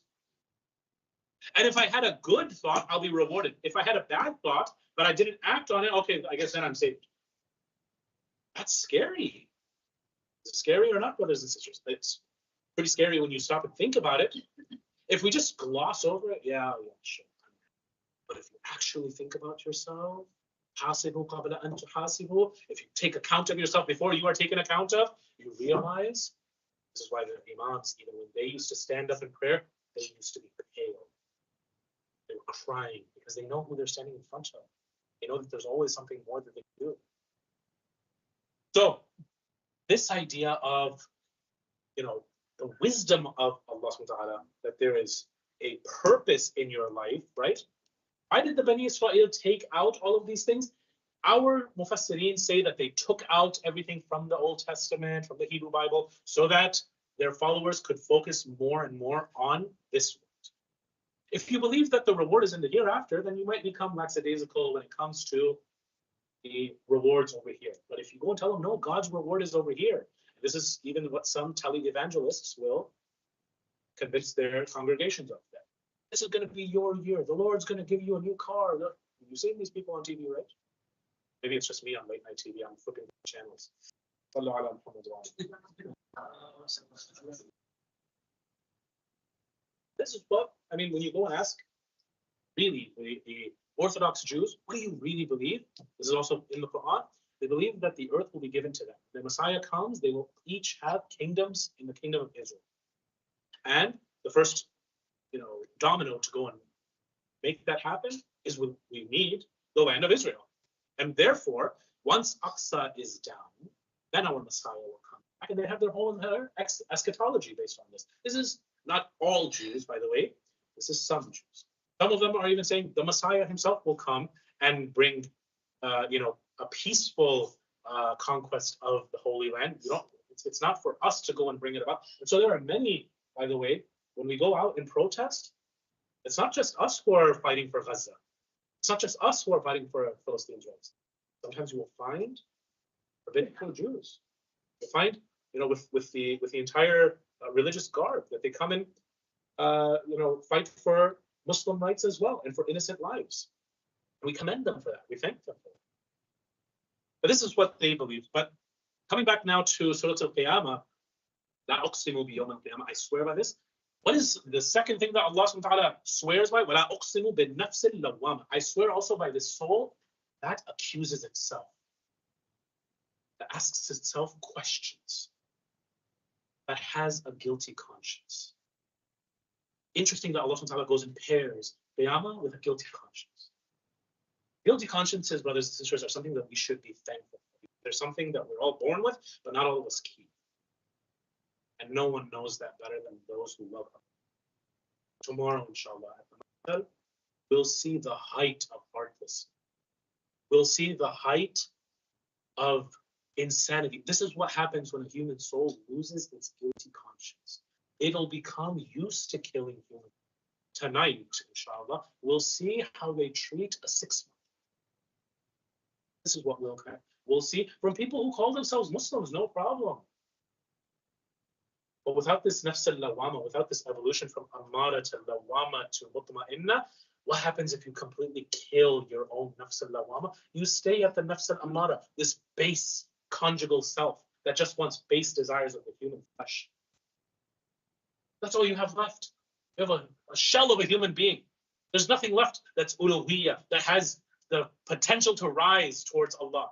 And if I had a good thought, I'll be rewarded. If I had a bad thought, but I didn't act on it, okay, I guess then I'm saved. That's scary. Is it scary or not, brothers and sisters? It's pretty scary when you stop and think about it. If we just gloss over it, yeah, sure. But if you actually think about yourself, if you take account of yourself before you are taken account of, you realize, this is why the imams, even when they used to stand up in prayer, they used to be pale. They were crying because they know who they're standing in front of. They know that there's always something more that they can do. So this idea of, the wisdom of Allah subhanahu wa ta'ala, that there is a purpose in your life, right? Why did the Bani Israel take out all of these things? Our Mufassirin say that they took out everything from the Old Testament, from the Hebrew Bible, so that their followers could focus more and more on this world. If you believe that the reward is in the hereafter, then you might become lackadaisical when it comes to the rewards over here. But if you go and tell them, no, God's reward is over here. This is even what some tele-evangelists will convince their congregations of. That this is going to be your year. The Lord's going to give you a new car. You've seen these people on TV, right? Maybe it's just me on late night TV. I'm flipping the channels. This is what, when you go and ask, really, the Orthodox Jews, what do you really believe? This is also in the Quran. They believe that the earth will be given to them. The Messiah comes, they will each have kingdoms in the kingdom of Israel. And the first, domino to go and make that happen is we need the land of Israel. And therefore, once Aqsa is down, then our Messiah will come back, and they have their whole eschatology based on this. This is not all Jews, by the way. This is some Jews. Some of them are even saying the Messiah himself will come and bring, a peaceful conquest of the Holy Land. It's not for us to go and bring it about. And so there are many, by the way, when we go out and protest, it's not just us who are fighting for Gaza. It's not just us who are fighting for Palestinians' rights. Sometimes you will find rabbinical Jews. You'll find, with the entire religious garb, that they come and, fight for Muslim rights as well and for innocent lives. And we commend them for that. We thank them for that. But this is what they believe. But coming back now to Surah Al-Qiyamah, La uqsimu bi yawm al-qiyamah, I swear by this. What is the second thing that Allah subhanahu wa ta'ala swears by? وَلَا أُقْسِمُ بِالنَّفْسِ اللَّوَّامَةِ, I swear also by this soul that accuses itself, that asks itself questions, that has a guilty conscience. Interesting that Allah subhanahu wa ta'ala goes and pairs qiyamah with a guilty conscience. Guilty consciences, brothers and sisters, are something that we should be thankful for. There's something that we're all born with, but not all of us keep. And no one knows that better than those who love Allah. Tomorrow, inshallah, at the Mahshar, we'll see the height of heartlessness. We'll see the height of insanity. This is what happens when a human soul loses its guilty conscience. It'll become used to killing humans. Tonight, inshallah, we'll see how they treat a 6-month. This is what we'll see from people who call themselves Muslims, no problem. But without this nafs al-lawama, without this evolution from amara to lawama to mutma'inna, what happens if you completely kill your own nafs al-lawama? You stay at the nafs al-amara, this base conjugal self that just wants base desires of the human flesh. That's all you have left. You have a shell of a human being. There's nothing left that's uluhiyya, that has the potential to rise towards Allah.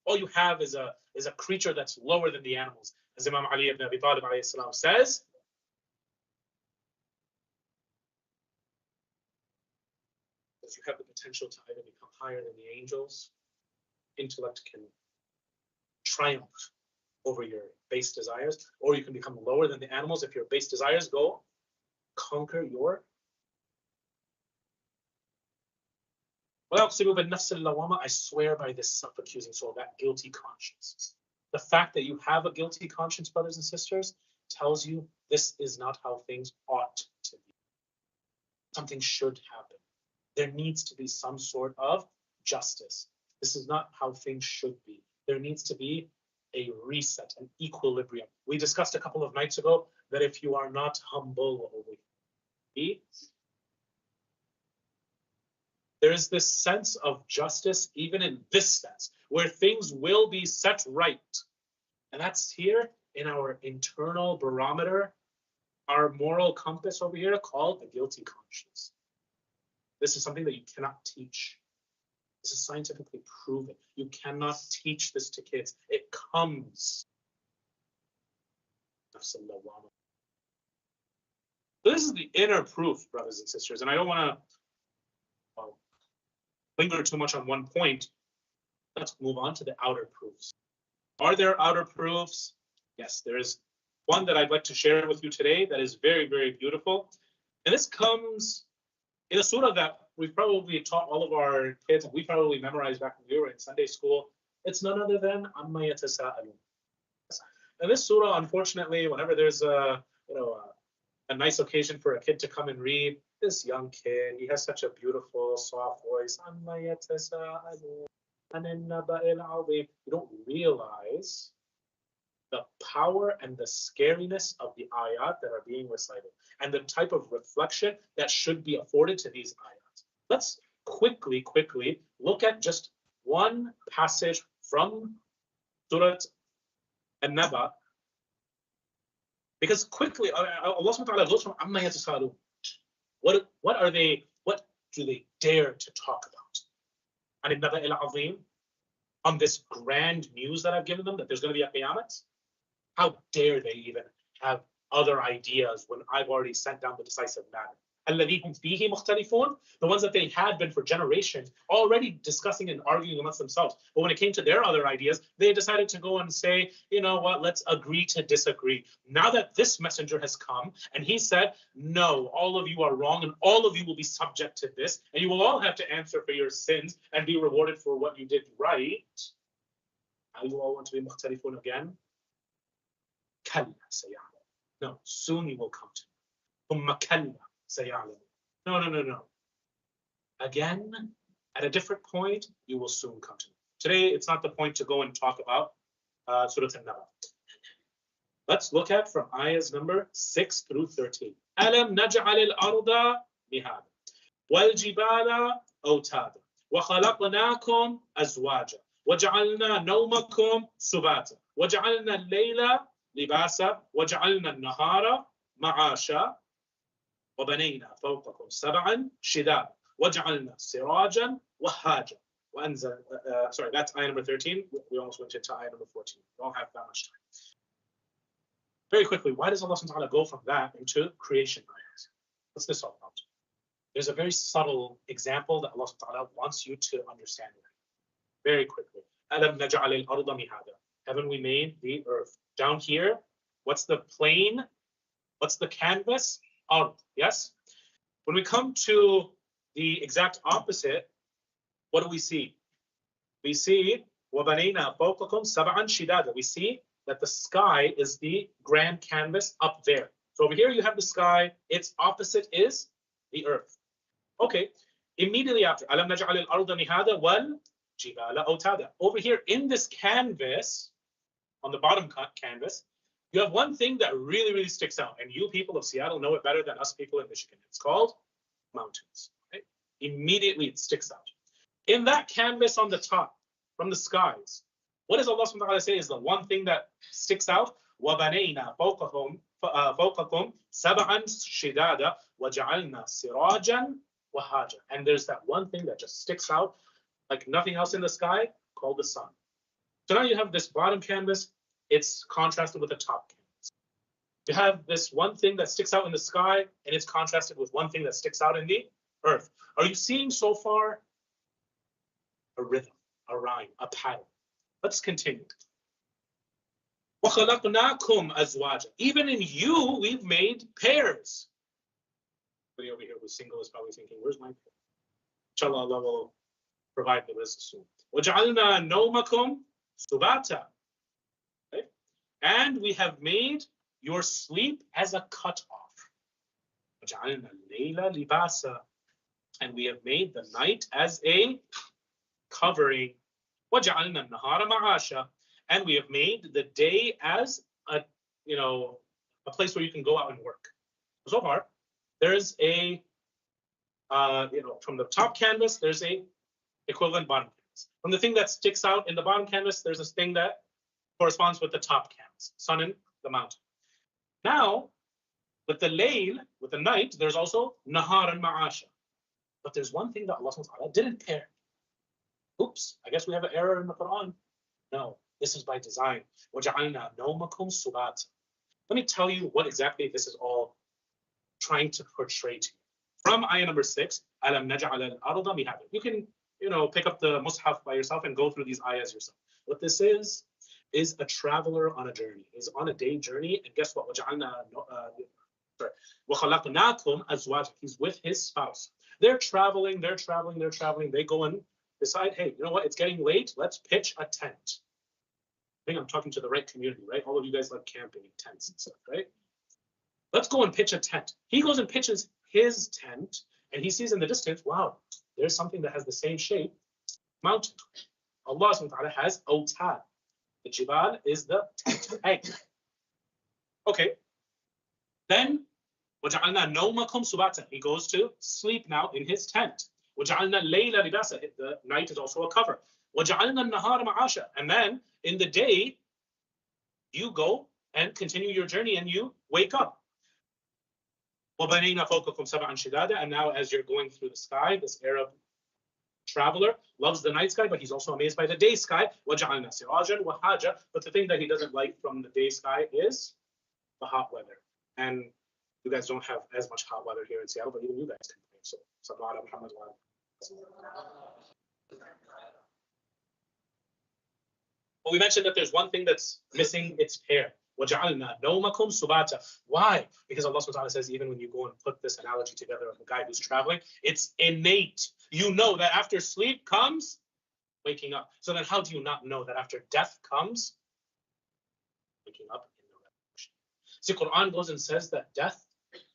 All you have is a creature that's lower than the animals. As Imam Ali ibn Abi Talib alayhi salam says, that you have the potential to either become higher than the angels, intellect can triumph over your base desires, or you can become lower than the animals if your base desires go conquer your. I swear by this self-accusing soul, that guilty conscience. The fact that you have a guilty conscience, brothers and sisters, tells you this is not how things ought to be. Something should happen. There needs to be some sort of justice. This is not how things should be. There needs to be a reset, an equilibrium. We discussed a couple of nights ago that if you are not humble over here, there is this sense of justice, even in this sense, where things will be set right. And that's here in our internal barometer, our moral compass over here called the guilty conscience. This is something that you cannot teach. This is scientifically proven. You cannot teach this to kids. It comes. So this is the inner proof, brothers and sisters. And I don't want to linger too much on one point. Let's move on to the outer proofs. Are there outer proofs? Yes, there is one that I'd like to share with you today that is very, very beautiful. And this comes in a surah that we've probably taught all of our kids, and we probably memorized back when we were in Sunday school. It's none other than Amma Yatasa'alun. And this surah, unfortunately, whenever there's a nice occasion for a kid to come and read, this young kid, he has such a beautiful, soft voice. Amma Yatasa'alun. You don't realize the power and the scariness of the ayat that are being recited and the type of reflection that should be afforded to these ayat. Let's quickly look at just one passage from Surah An-Naba, because quickly Allah subhanahu wa ta'ala goes from Amma Yatasa'alun. What do they dare to talk about? On this grand news that I've given them, that there's going to be a qiyamah? How dare they even have other ideas when I've already sent down the decisive matter? The ones that they had been for generations already discussing and arguing amongst themselves. But when it came to their other ideas, they decided to go and say, you know what, let's agree to disagree. Now that this messenger has come and he said, no, all of you are wrong and all of you will be subject to this and you will all have to answer for your sins and be rewarded for what you did right. Now you all want to be mukhtalifun again? No, soon you will come to me. No. Again, at a different point, you will soon come to me. Today, it's not the point to go and talk about Surah An-Naba. Let's look at from ayahs number 6 through 13. أَلَمْ نَجْعَلِ الْأَرْضَ مِهَادًا وَالْجِبَالَ أَوْتَادًا وَخَلَقْنَاكُمْ أَزْوَاجًا وَجَعَلْنَا نَوْمَكُمْ سُبَاتًا وَجَعَلْنَا اللَّيْلَ لِبَاسًا وَجَعَلْنَا النَّهَارَ مَعَاشًا وبنينا فوقكم سبعا شدادا وجعلنا سراجا وهاجا وأنزل sorry, that's ayah number 13. We almost went into ayah number 14. We don't have that much time. Very quickly, why does Allah subhanahu wa ta'ala go from that into creation ayahs? What's this all about? There's a very subtle example that Allah subhanahu wa ta'ala wants you to understand. Very quickly. أَلَمْ نَجْعَلِ الْأَرْضَ مِهَادًا. Haven't we made the earth? Down here, what's the plane? What's the canvas? Yes? When we come to the exact opposite, what do we see? We see وَبَنَيْنَا فَوْقَكُمْ سَبْعًا شِدَادًا. We see that the sky is the grand canvas up there. So over here you have the sky, its opposite is the earth. Okay, immediately after, أَلَمْ نَجْعَلِ الْأَرْضَ مِهَادًا وَالْجِبَالَ أَوْتَادًا. Over here in this canvas, on the bottom canvas, you have one thing that really, really sticks out, and you people of Seattle know it better than us people in Michigan. It's called mountains. Right? Immediately it sticks out. In that canvas on the top, from the skies, what does Allah subhanahu wa ta'ala say is the one thing that sticks out? وَبَنَيْنَا فَوْقَكُمْ سَبْعًا شِدَادًا وَجَعَلْنَا سِرَاجًا وَهَاجًا. And there's that one thing that just sticks out like nothing else in the sky, called the sun. So now you have this bottom canvas. It's contrasted with the top canvas. You have this one thing that sticks out in the sky, and it's contrasted with one thing that sticks out in the earth. Are you seeing so far a rhythm, a rhyme, a pattern. Let's continue. وَخَلَقْنَاكُمْ أَزْوَاجًا. Even in you, we've made pairs. Somebody over here who's single is probably thinking, where's my pair? Inshallah, Allah will provide the rizq soon. وَجَعَلْنَا نَوْمَكُمْ سُبَاتًا. Okay? And we have made your sleep as a cutoff. وَجَعَلْنَا اللَّيْلَ لِبَاسًا. And we have made the night as a covering. وَجَعَلْنَا النَّهَارَ مَعَاشًا. And we have made the day as a place where you can go out and work. So far, there's a from the top canvas, there's a equivalent bottom canvas. From the thing that sticks out in the bottom canvas, there's this thing that corresponds with the top canvas, sun and the mountain. Now, with the layl, with the night, there's also nahar and ma'asha. But there's one thing that Allah subhanahu wa ta'ala didn't pair. Oops, I guess we have an error in the Quran. No, this is by design. وَجَعَلْنَا نَوْمَكُمْ سُبَاتًا. Let me tell you what exactly this is all trying to portray to you. From ayah number 6, أَلَمْ نَجْعَلَ الْأَرْضَ مِهَادًا. You can, pick up the mushaf by yourself and go through these ayahs yourself. What this is a traveler on a journey. He's on a day journey, and guess what? وَخَلَقْنَاكُمْ أَزْوَاجًا. He's with his spouse. They're traveling. They go and decide, hey, you know what? It's getting late. Let's pitch a tent. I think I'm talking to the right community, right? All of you guys love camping and tents and stuff, right? Let's go and pitch a tent. He goes and pitches his tent, and he sees in the distance, wow, there's something that has the same shape, mountain. Allah subhanahu wa ta'ala has awtad. The jibal is the tent peg. Okay. Then, وَجَعَلْنَا نَوْمَكُمْ سُبَاتًا. He goes to sleep now in his tent. وَجَعَلْنَا اللَّيْلَ لِبَاسًا. The night is also a cover. وَجَعَلْنَا النَّهَارَ مَعَاشًا. And then, in the day, you go and continue your journey and you wake up. وَبَنَيْنَا فَوْقَكُمْ سَبْعًا شِدَادًا. And now as you're going through the sky, this Arab traveler loves the night sky, but he's also amazed by the day sky. وَجَعَلْنَا سِرَاجًا وَهَاجًا. But the thing that he doesn't like from the day sky is the hot weather. And you guys don't have as much hot weather here in Seattle, but even you guys complain. So, sallallahu alaihi Muhammad. Well, we mentioned that there's one thing that's missing, it's pair. وَجَعَلْنَا نَوْمَكُمْ سُبَاتًا. Why? Because Allah subhanahu wa ta'ala says, even when you go and put this analogy together of a guy who's traveling, it's innate. You know that after sleep comes waking up. So then how do you not know that after death comes waking up in the resurrection? See, Quran goes and says that death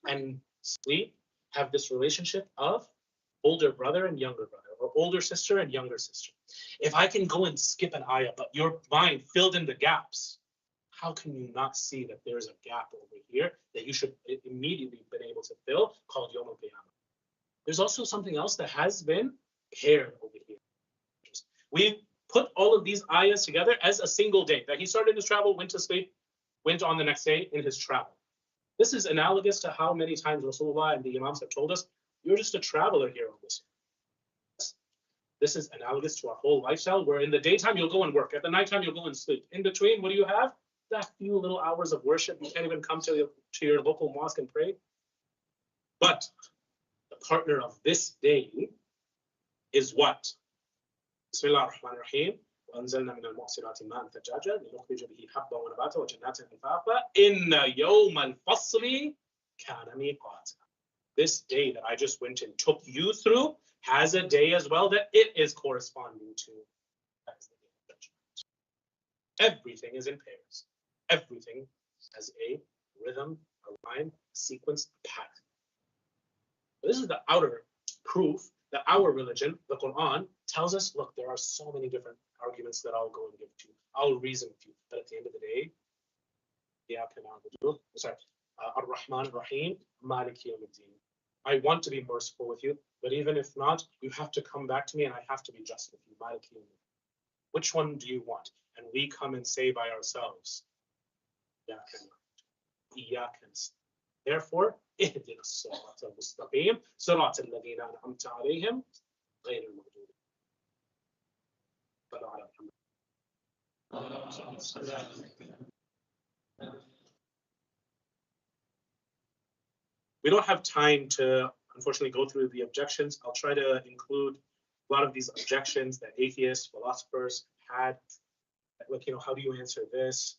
and sleep have this relationship of older brother and younger brother, or older sister and younger sister. If I can go and skip an ayah, but your mind filled in the gaps, how can you not see that there's a gap over here that you should immediately been able to fill, called Yom al-Qiyamah? There's also something else that has been paired over here. We put all of these ayahs together as a single day, that he started his travel, went to sleep, went on the next day in his travel. This is analogous to how many times Rasulullah and the Imams have told us, you're just a traveler here on this. This is analogous to our whole lifestyle, where in the daytime you'll go and work, at the nighttime you'll go and sleep. In between, what do you have? That few little hours of worship. You can't even come to your local mosque and pray. But the partner of this day is what? Bismillah ar-Rahman ar-Rahim. وأنزلنا من المعصرات ماء ثجاجا لنخرج به حبا ونباتا وجنات ألفافا إن يوم الفصل كان ميقاتا. This day that I just went and took you through has a day as well that it is corresponding to. That's the day of judgment. Everything is in pairs. Everything has a rhythm, a rhyme, a sequence, a pattern. This is the outer proof that our religion, the Quran, tells us, look, there are so many different arguments that I'll go and give to you. I'll reason with you. But at the end of the day, Ar-Rahman Ar-Rahim, Maliki Yawmiddin. I want to be merciful with you, but even if not, you have to come back to me and I have to be just with you. Maliki Yawmiddin. Which one do you want? And we come and say by ourselves, Therefore, اهدنا الصراط المستقيم صراط الذين أنعمت عليهم غير المغضوب عليهم. We don't have time to, unfortunately, go through the objections. I'll try to include a lot of these objections that atheists, philosophers had, like, how do you answer this?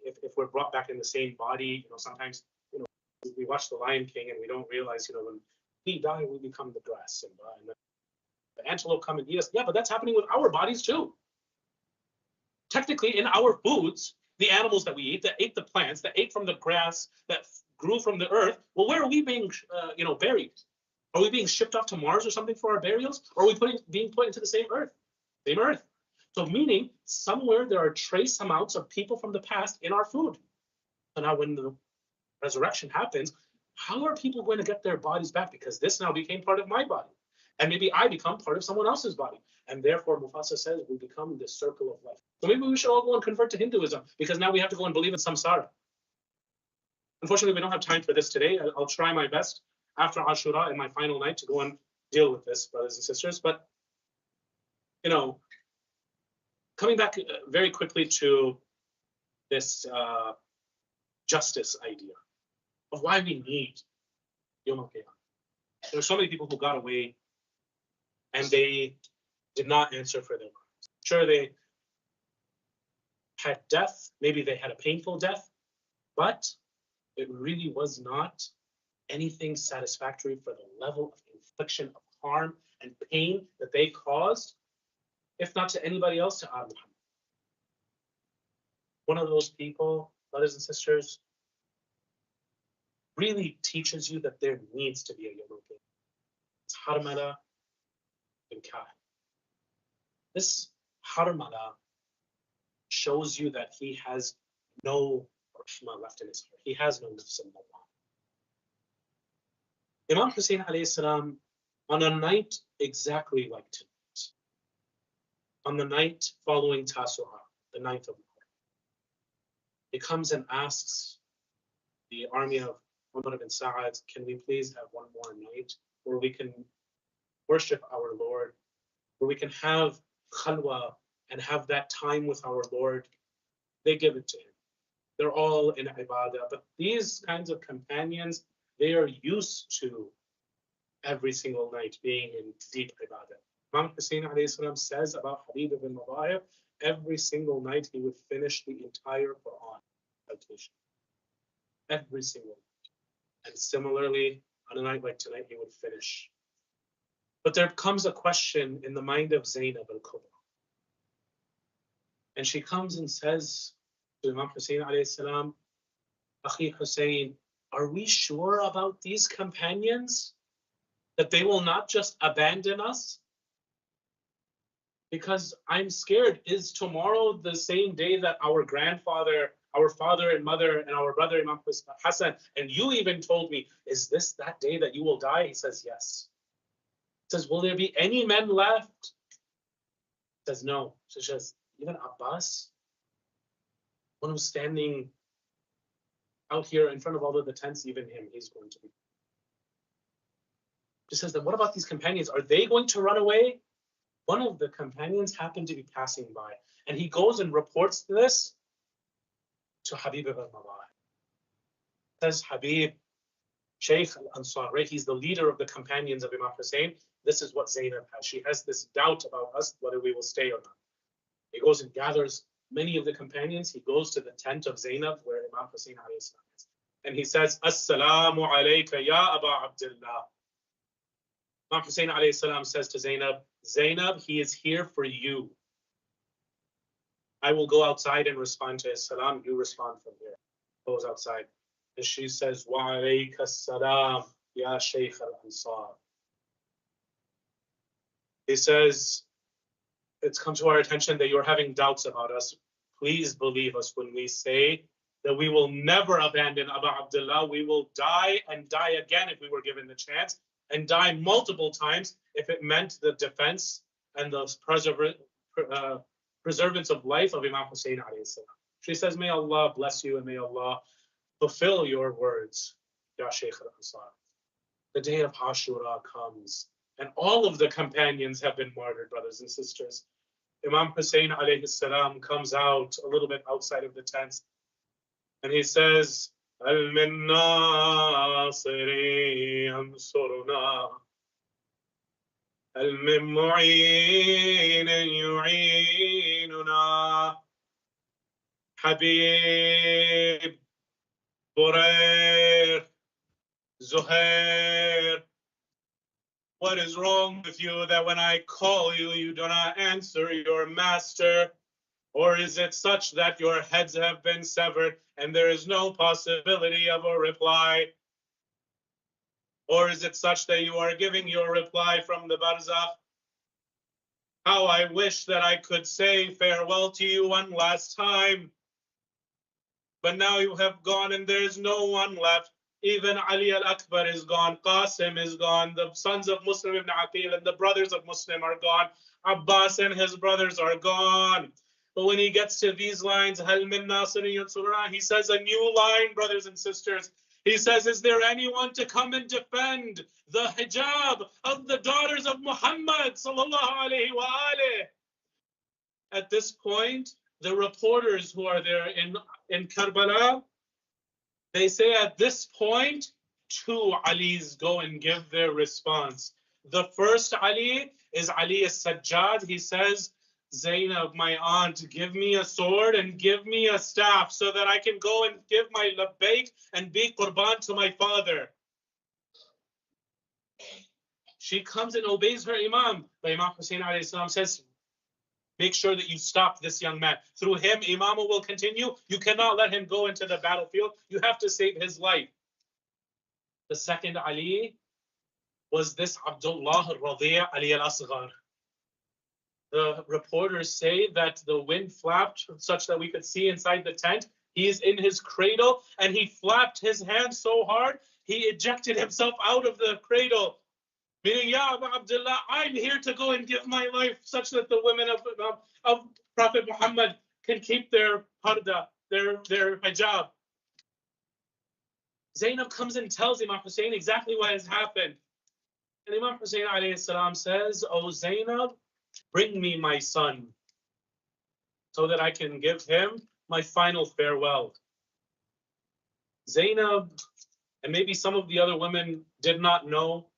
If we're brought back in the same body, sometimes, we watch The Lion King and we don't realize, when we die, we become the grass, and the antelope come and eat us. Yeah, but that's happening with our bodies too. Technically, in our foods, the animals that we eat, that ate the plants, that ate from the grass, that grew from the earth, well, where are we being, buried? Are we being shipped off to Mars or something for our burials? Or are we being put into the same earth? Same earth. So meaning, somewhere there are trace amounts of people from the past in our food. So now when the resurrection happens, how are people going to get their bodies back? Because this now became part of my body. And maybe I become part of someone else's body. And therefore, Mufassir says, we become this circle of life. So maybe we should all go and convert to Hinduism, because now we have to go and believe in samsara. Unfortunately, we don't have time for this today. I'll try my best after Ashura and my final night to go and deal with this, brothers and sisters. But, coming back very quickly to this justice idea of why we need Yom Al-Qiyamah. There are so many people who got away and they did not answer for their crimes. Sure, they had death, maybe they had a painful death, but it really was not anything satisfactory for the level of infliction of harm and pain that they caused, if not to anybody else, to Aly Lakhani. One of those people, brothers and sisters, really teaches you that there needs to be a Yom Al-Qiyamah. It's Harmala bin Ka'b. This Harmala shows you that he has no rahmah left in his heart. He has no nafs in Allah. Imam Hussein alayhi salam, on a night exactly like tonight, on the night following Tasu'a, the 9th of Muḥarram, he comes and asks the army of Umar ibn Sa'ad, can we please have one more night where we can worship our Lord, where we can have khalwa and have that time with our Lord? They give it to him. They're all in ibadah, but these kinds of companions, they are used to every single night being in deep ibadah. Imam Hussein alayhi salam says about Habib ibn Mudahib, every single night he would finish the entire Quran meditation. Every single night. And similarly, on a night like tonight, he would finish. But there comes a question in the mind of Zainab al-Kubra. And she comes and says to Imam Hussein alayhi salam, Akhi Hussein, are we sure about these companions? That they will not just abandon us? Because I'm scared, is tomorrow the same day that our grandfather, our father and mother, and our brother Imam Hassan, and you even told me, is this that day that you will die? He says, yes. He says, will there be any men left? He says, no. She says, even Abbas, one who's standing out here in front of all of the tents, even him, he's going to be. She says, then what about these companions? Are they going to run away? One of the companions happened to be passing by, and he goes and reports this to Habib ibn Mawah. Says Habib, Shaykh al-Ansari, he's the leader of the companions of Imam Hussein. This is what Zainab has. She has this doubt about us, whether we will stay or not. He goes and gathers many of the companions. He goes to the tent of Zainab where Imam Hussein is. And he says, Assalamu alayka ya Aba Abdullah. Imam Hussein alayhi salam says to Zainab, Zainab, he is here for you. I will go outside and respond to his salam. You respond from here. Goes outside. And she says, Wa alayka salam, ya Shaykh al-Ansar. He says, it's come to our attention that you're having doubts about us. Please believe us when we say that we will never abandon Abu Abdullah. We will die and die again if we were given the chance, and die multiple times if it meant the defense and the preservance of life of Imam Hussein alayhi salam. She says, may Allah bless you and may Allah fulfill your words, Ya Shaykh al-Ansar. The day of Ashura comes, and all of the companions have been martyred, brothers and sisters. Imam Hussein alayhi salam comes out a little bit outside of the tents, and he says, Al min nasiri ansuruna. هل من معين يعيننا حبيب برير Zuhair, what is wrong with you that when I call you, you do not answer your master? Or is it such that your heads have been severed and there is no possibility of a reply? Or is it such that you are giving your reply from the barzakh? How I wish that I could say farewell to you one last time. But now you have gone and there is no one left. Even Ali al-Akbar is gone, Qasim is gone, the sons of Muslim ibn Aqil and the brothers of Muslim are gone, Abbas and his brothers are gone. But when he gets to these lines, Hal min nasirin yansuruna, he says a new line, brothers and sisters. He says, is there anyone to come and defend the hijab of the daughters of Muhammad sallallahu alayhi wa alayhi? At this point, the reporters who are there in Karbala, they say at this point, two Alis go and give their response. The first Ali is Ali as-Sajjad. He says, Zainab, my aunt, give me a sword and give me a staff so that I can go and give my labbaik and be qurban to my father. She comes and obeys her Imam. But Imam Hussein alayhi salam says, make sure that you stop this young man. Through him, Imamah will continue. You cannot let him go into the battlefield. You have to save his life. The second Ali was this Abdullah al-Radi' Ali al-Asghar. The reporters say that the wind flapped such that we could see inside the tent. He is in his cradle and he flapped his hand so hard, he ejected himself out of the cradle. Meaning, Ya Abu Abdullah, I'm here to go and give my life such that the women of Prophet Muhammad can keep their parda, their hijab. Zainab comes and tells Imam Hussein exactly what has happened. And Imam Hussein alayhi salam says, oh Zainab, bring me my son so that I can give him my final farewell. Zainab, and maybe some of the other women did not know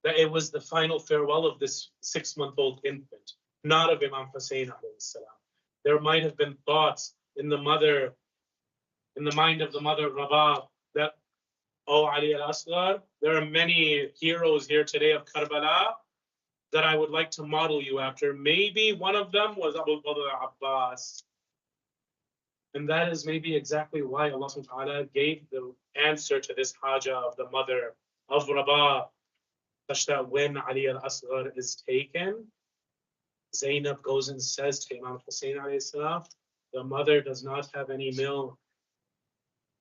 that it was the final farewell of this 6-month-old infant, not of Imam Hussein alayhi salam. There might have been thoughts in the mind of the mother Rabah that, oh Ali al-Asghar, there are many heroes here today of Karbala that I would like to model you after. Maybe one of them was Abu Bakr Abbas. And that is maybe exactly why Allah subhanahu wa ta'ala gave the answer to this haja of the mother of Rabah, such that when Ali al-Asghar is taken, Zainab goes and says to Imam Hussein alayhi salam, the mother does not have any milk.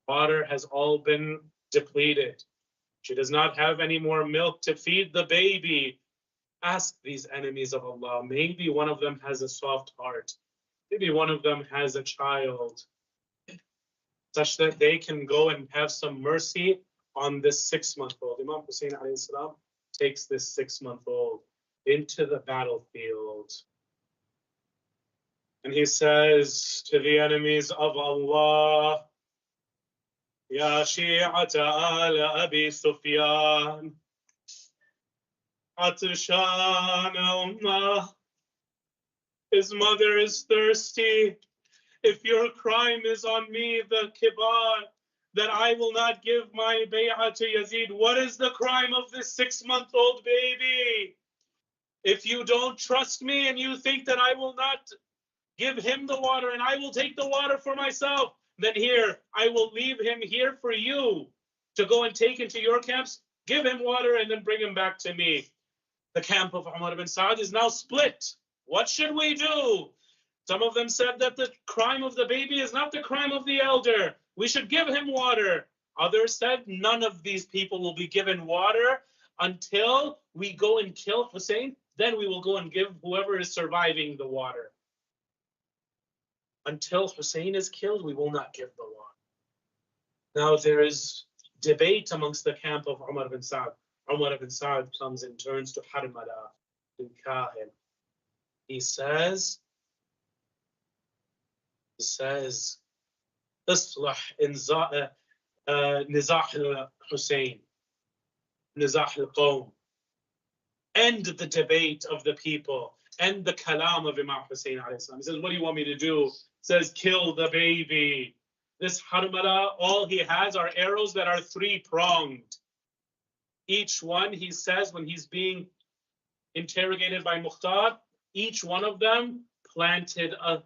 Water has all been depleted. She does not have any more milk to feed the baby. Ask these enemies of Allah. Maybe one of them has a soft heart. Maybe one of them has a child, such that they can go and have some mercy on this 6-month-old. Imam Hussein alayhi salam takes this 6-month-old into the battlefield. And he says to the enemies of Allah, Ya Shi'ata ala Abi Sufyan, Atshan Ummah, his mother is thirsty. If your crime is on me, the kibar, that I will not give my bay'ah to Yazid, what is the crime of this 6-month-old baby? If you don't trust me and you think that I will not give him the water and I will take the water for myself, then here, I will leave him here for you to go and take into your camps, give him water and then bring him back to me. The camp of Umar ibn Sa'd is now split. What should we do? Some of them said that the crime of the baby is not the crime of the elder. We should give him water. Others said none of these people will be given water until we go and kill Hussein. Then we will go and give whoever is surviving the water. Until Hussein is killed, we will not give the water. Now there is debate amongst the camp of Umar ibn Sa'd. Umar ibn Sa'd comes and turns to Harmala bin Kahil. He says, اصلح نزاح الحسين نزاح القوم. end the debate of the people, end the kalam of Imam Hussein alayhi salam. He says, what do you want me to do? He says, kill the baby. This Harmala, all he has are arrows that are three-pronged. Each one, he says, when he's being interrogated by Mukhtar, each one of them planted a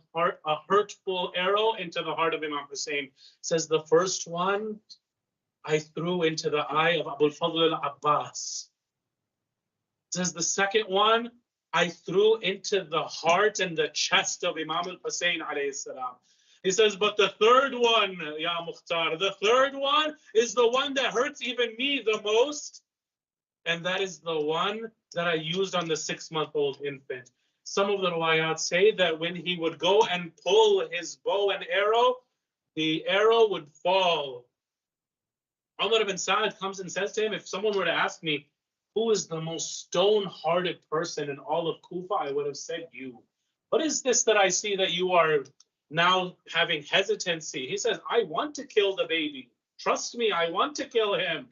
hurtful arrow into the heart of Imam Hussein. Says the first one I threw into the eye of Abu al-Fadl al-Abbas. Says the second one I threw into the heart and the chest of Imam al-Hussein alayhi salam. He says, but the third one, Ya Mukhtar, the third one is the one that hurts even me the most. And that is the one that I used on the 6-month-old infant. Some of the riwayat say that when he would go and pull his bow and arrow, the arrow would fall. Umar ibn Sa'd comes and says to him, if someone were to ask me, who is the most stone-hearted person in all of Kufa, I would have said you. What is this that I see that you are now having hesitancy? He says, I want to kill the baby. Trust me, I want to kill him.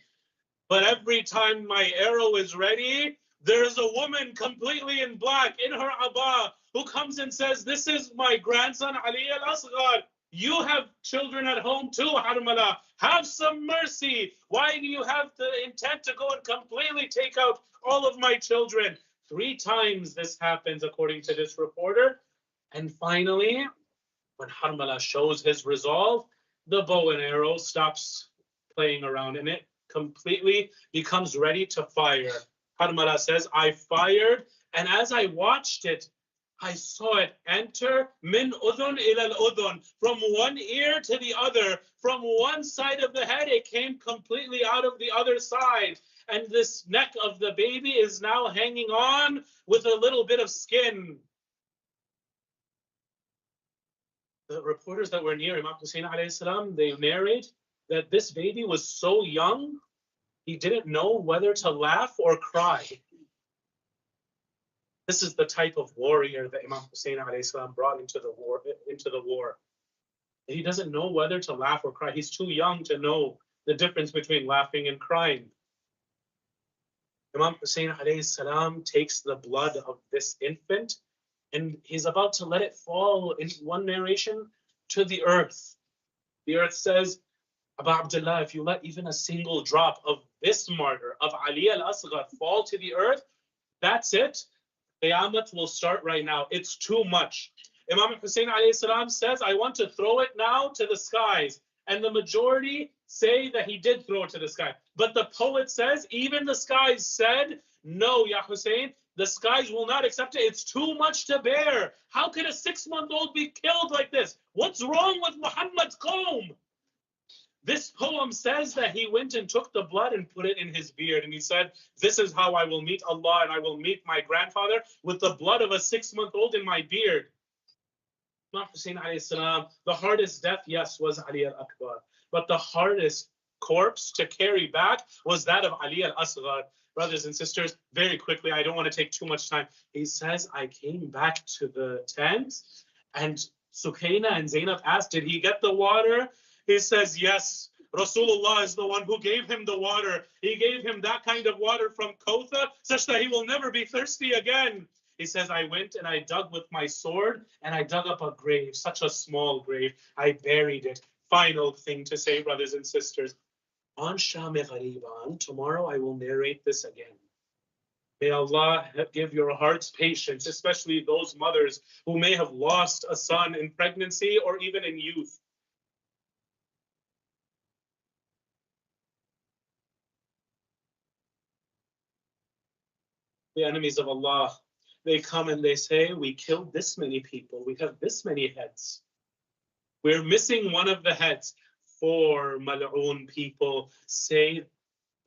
But every time my arrow is ready, there is a woman completely in black in her abba who comes and says, this is my grandson Ali al-Asghar. You have children at home too, Harmala. Have some mercy. Why do you have the intent to go and completely take out all of my children? 3 times this happens, according to this reporter. And finally, when Harmala shows his resolve, the bow and arrow stops playing around in it, completely becomes ready to fire. Harmala says, I fired, and as I watched it, I saw it enter min udhun ila al-udhun, from one ear to the other, from one side of the head, it came completely out of the other side. And this neck of the baby is now hanging on with a little bit of skin. The reporters that were near Imam Hussein alayhi salam, they narrate that this baby was so young, he didn't know whether to laugh or cry. This is the type of warrior that Imam Hussein alayhi salam brought into the war. He doesn't know whether to laugh or cry. He's too young to know the difference between laughing and crying. Imam Hussein alayhi salam takes the blood of this infant and he's about to let it fall, in one narration, to the earth. The earth says, Abu Abdullah, if you let even a single drop of this martyr, of Ali al-Asghar, fall to the earth, that's it. Qiyamah will start right now. It's too much. Imam Hussein alayhi salam says, I want to throw it now to the skies. And the majority say that he did throw it to the sky. But the poet says, even the skies said, no, Ya Hussein, the skies will not accept it. It's too much to bear. How could a 6-month-old be killed like this? What's wrong with Muhammad's qawm? This poem says that he went and took the blood and put it in his beard. And he said, this is how I will meet Allah and I will meet my grandfather, with the blood of a 6-month-old in my beard. Imam Hussein alayhi salam, the hardest death, yes, was Ali al-Akbar. But the hardest corpse to carry back was that of Ali al-Asghar. Brothers and sisters, very quickly, I don't want to take too much time. He says, I came back to the tent and Sukaina and Zainab asked, did he get the water? He says, yes, Rasulullah is the one who gave him the water. He gave him that kind of water from Kotha, such that he will never be thirsty again. He says, I went and I dug with my sword and I dug up a grave, such a small grave. I buried it. Final thing to say, brothers and sisters. On Sham-e Ghariban, tomorrow I will narrate this again. May Allah give your hearts patience, especially those mothers who may have lost a son in pregnancy or even in youth. The enemies of Allah, they come and they say, we killed this many people, we have this many heads. We're missing one of the heads. 4 mal'oon people say,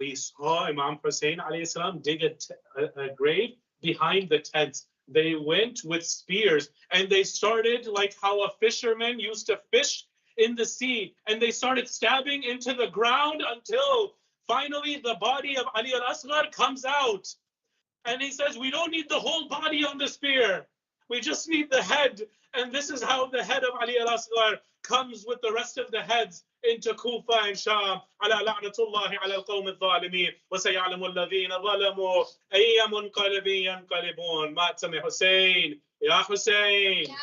we saw Imam Hussein alayhi salam dig a grave behind the tents. They went with spears and they started like how a fisherman used to fish in the sea, and they started stabbing into the ground until finally the body of Ali al-Asghar comes out. And he says, we don't need the whole body on the spear. We just need the head. And this is how the head of Ali al-Asghar comes with the rest of the heads into Kufa and Sham. على لعنة الله على القوم الظالمين وسيعلم الذين ظلموا أي منقلب ينقلبون. مات سمي حسين يا حسين.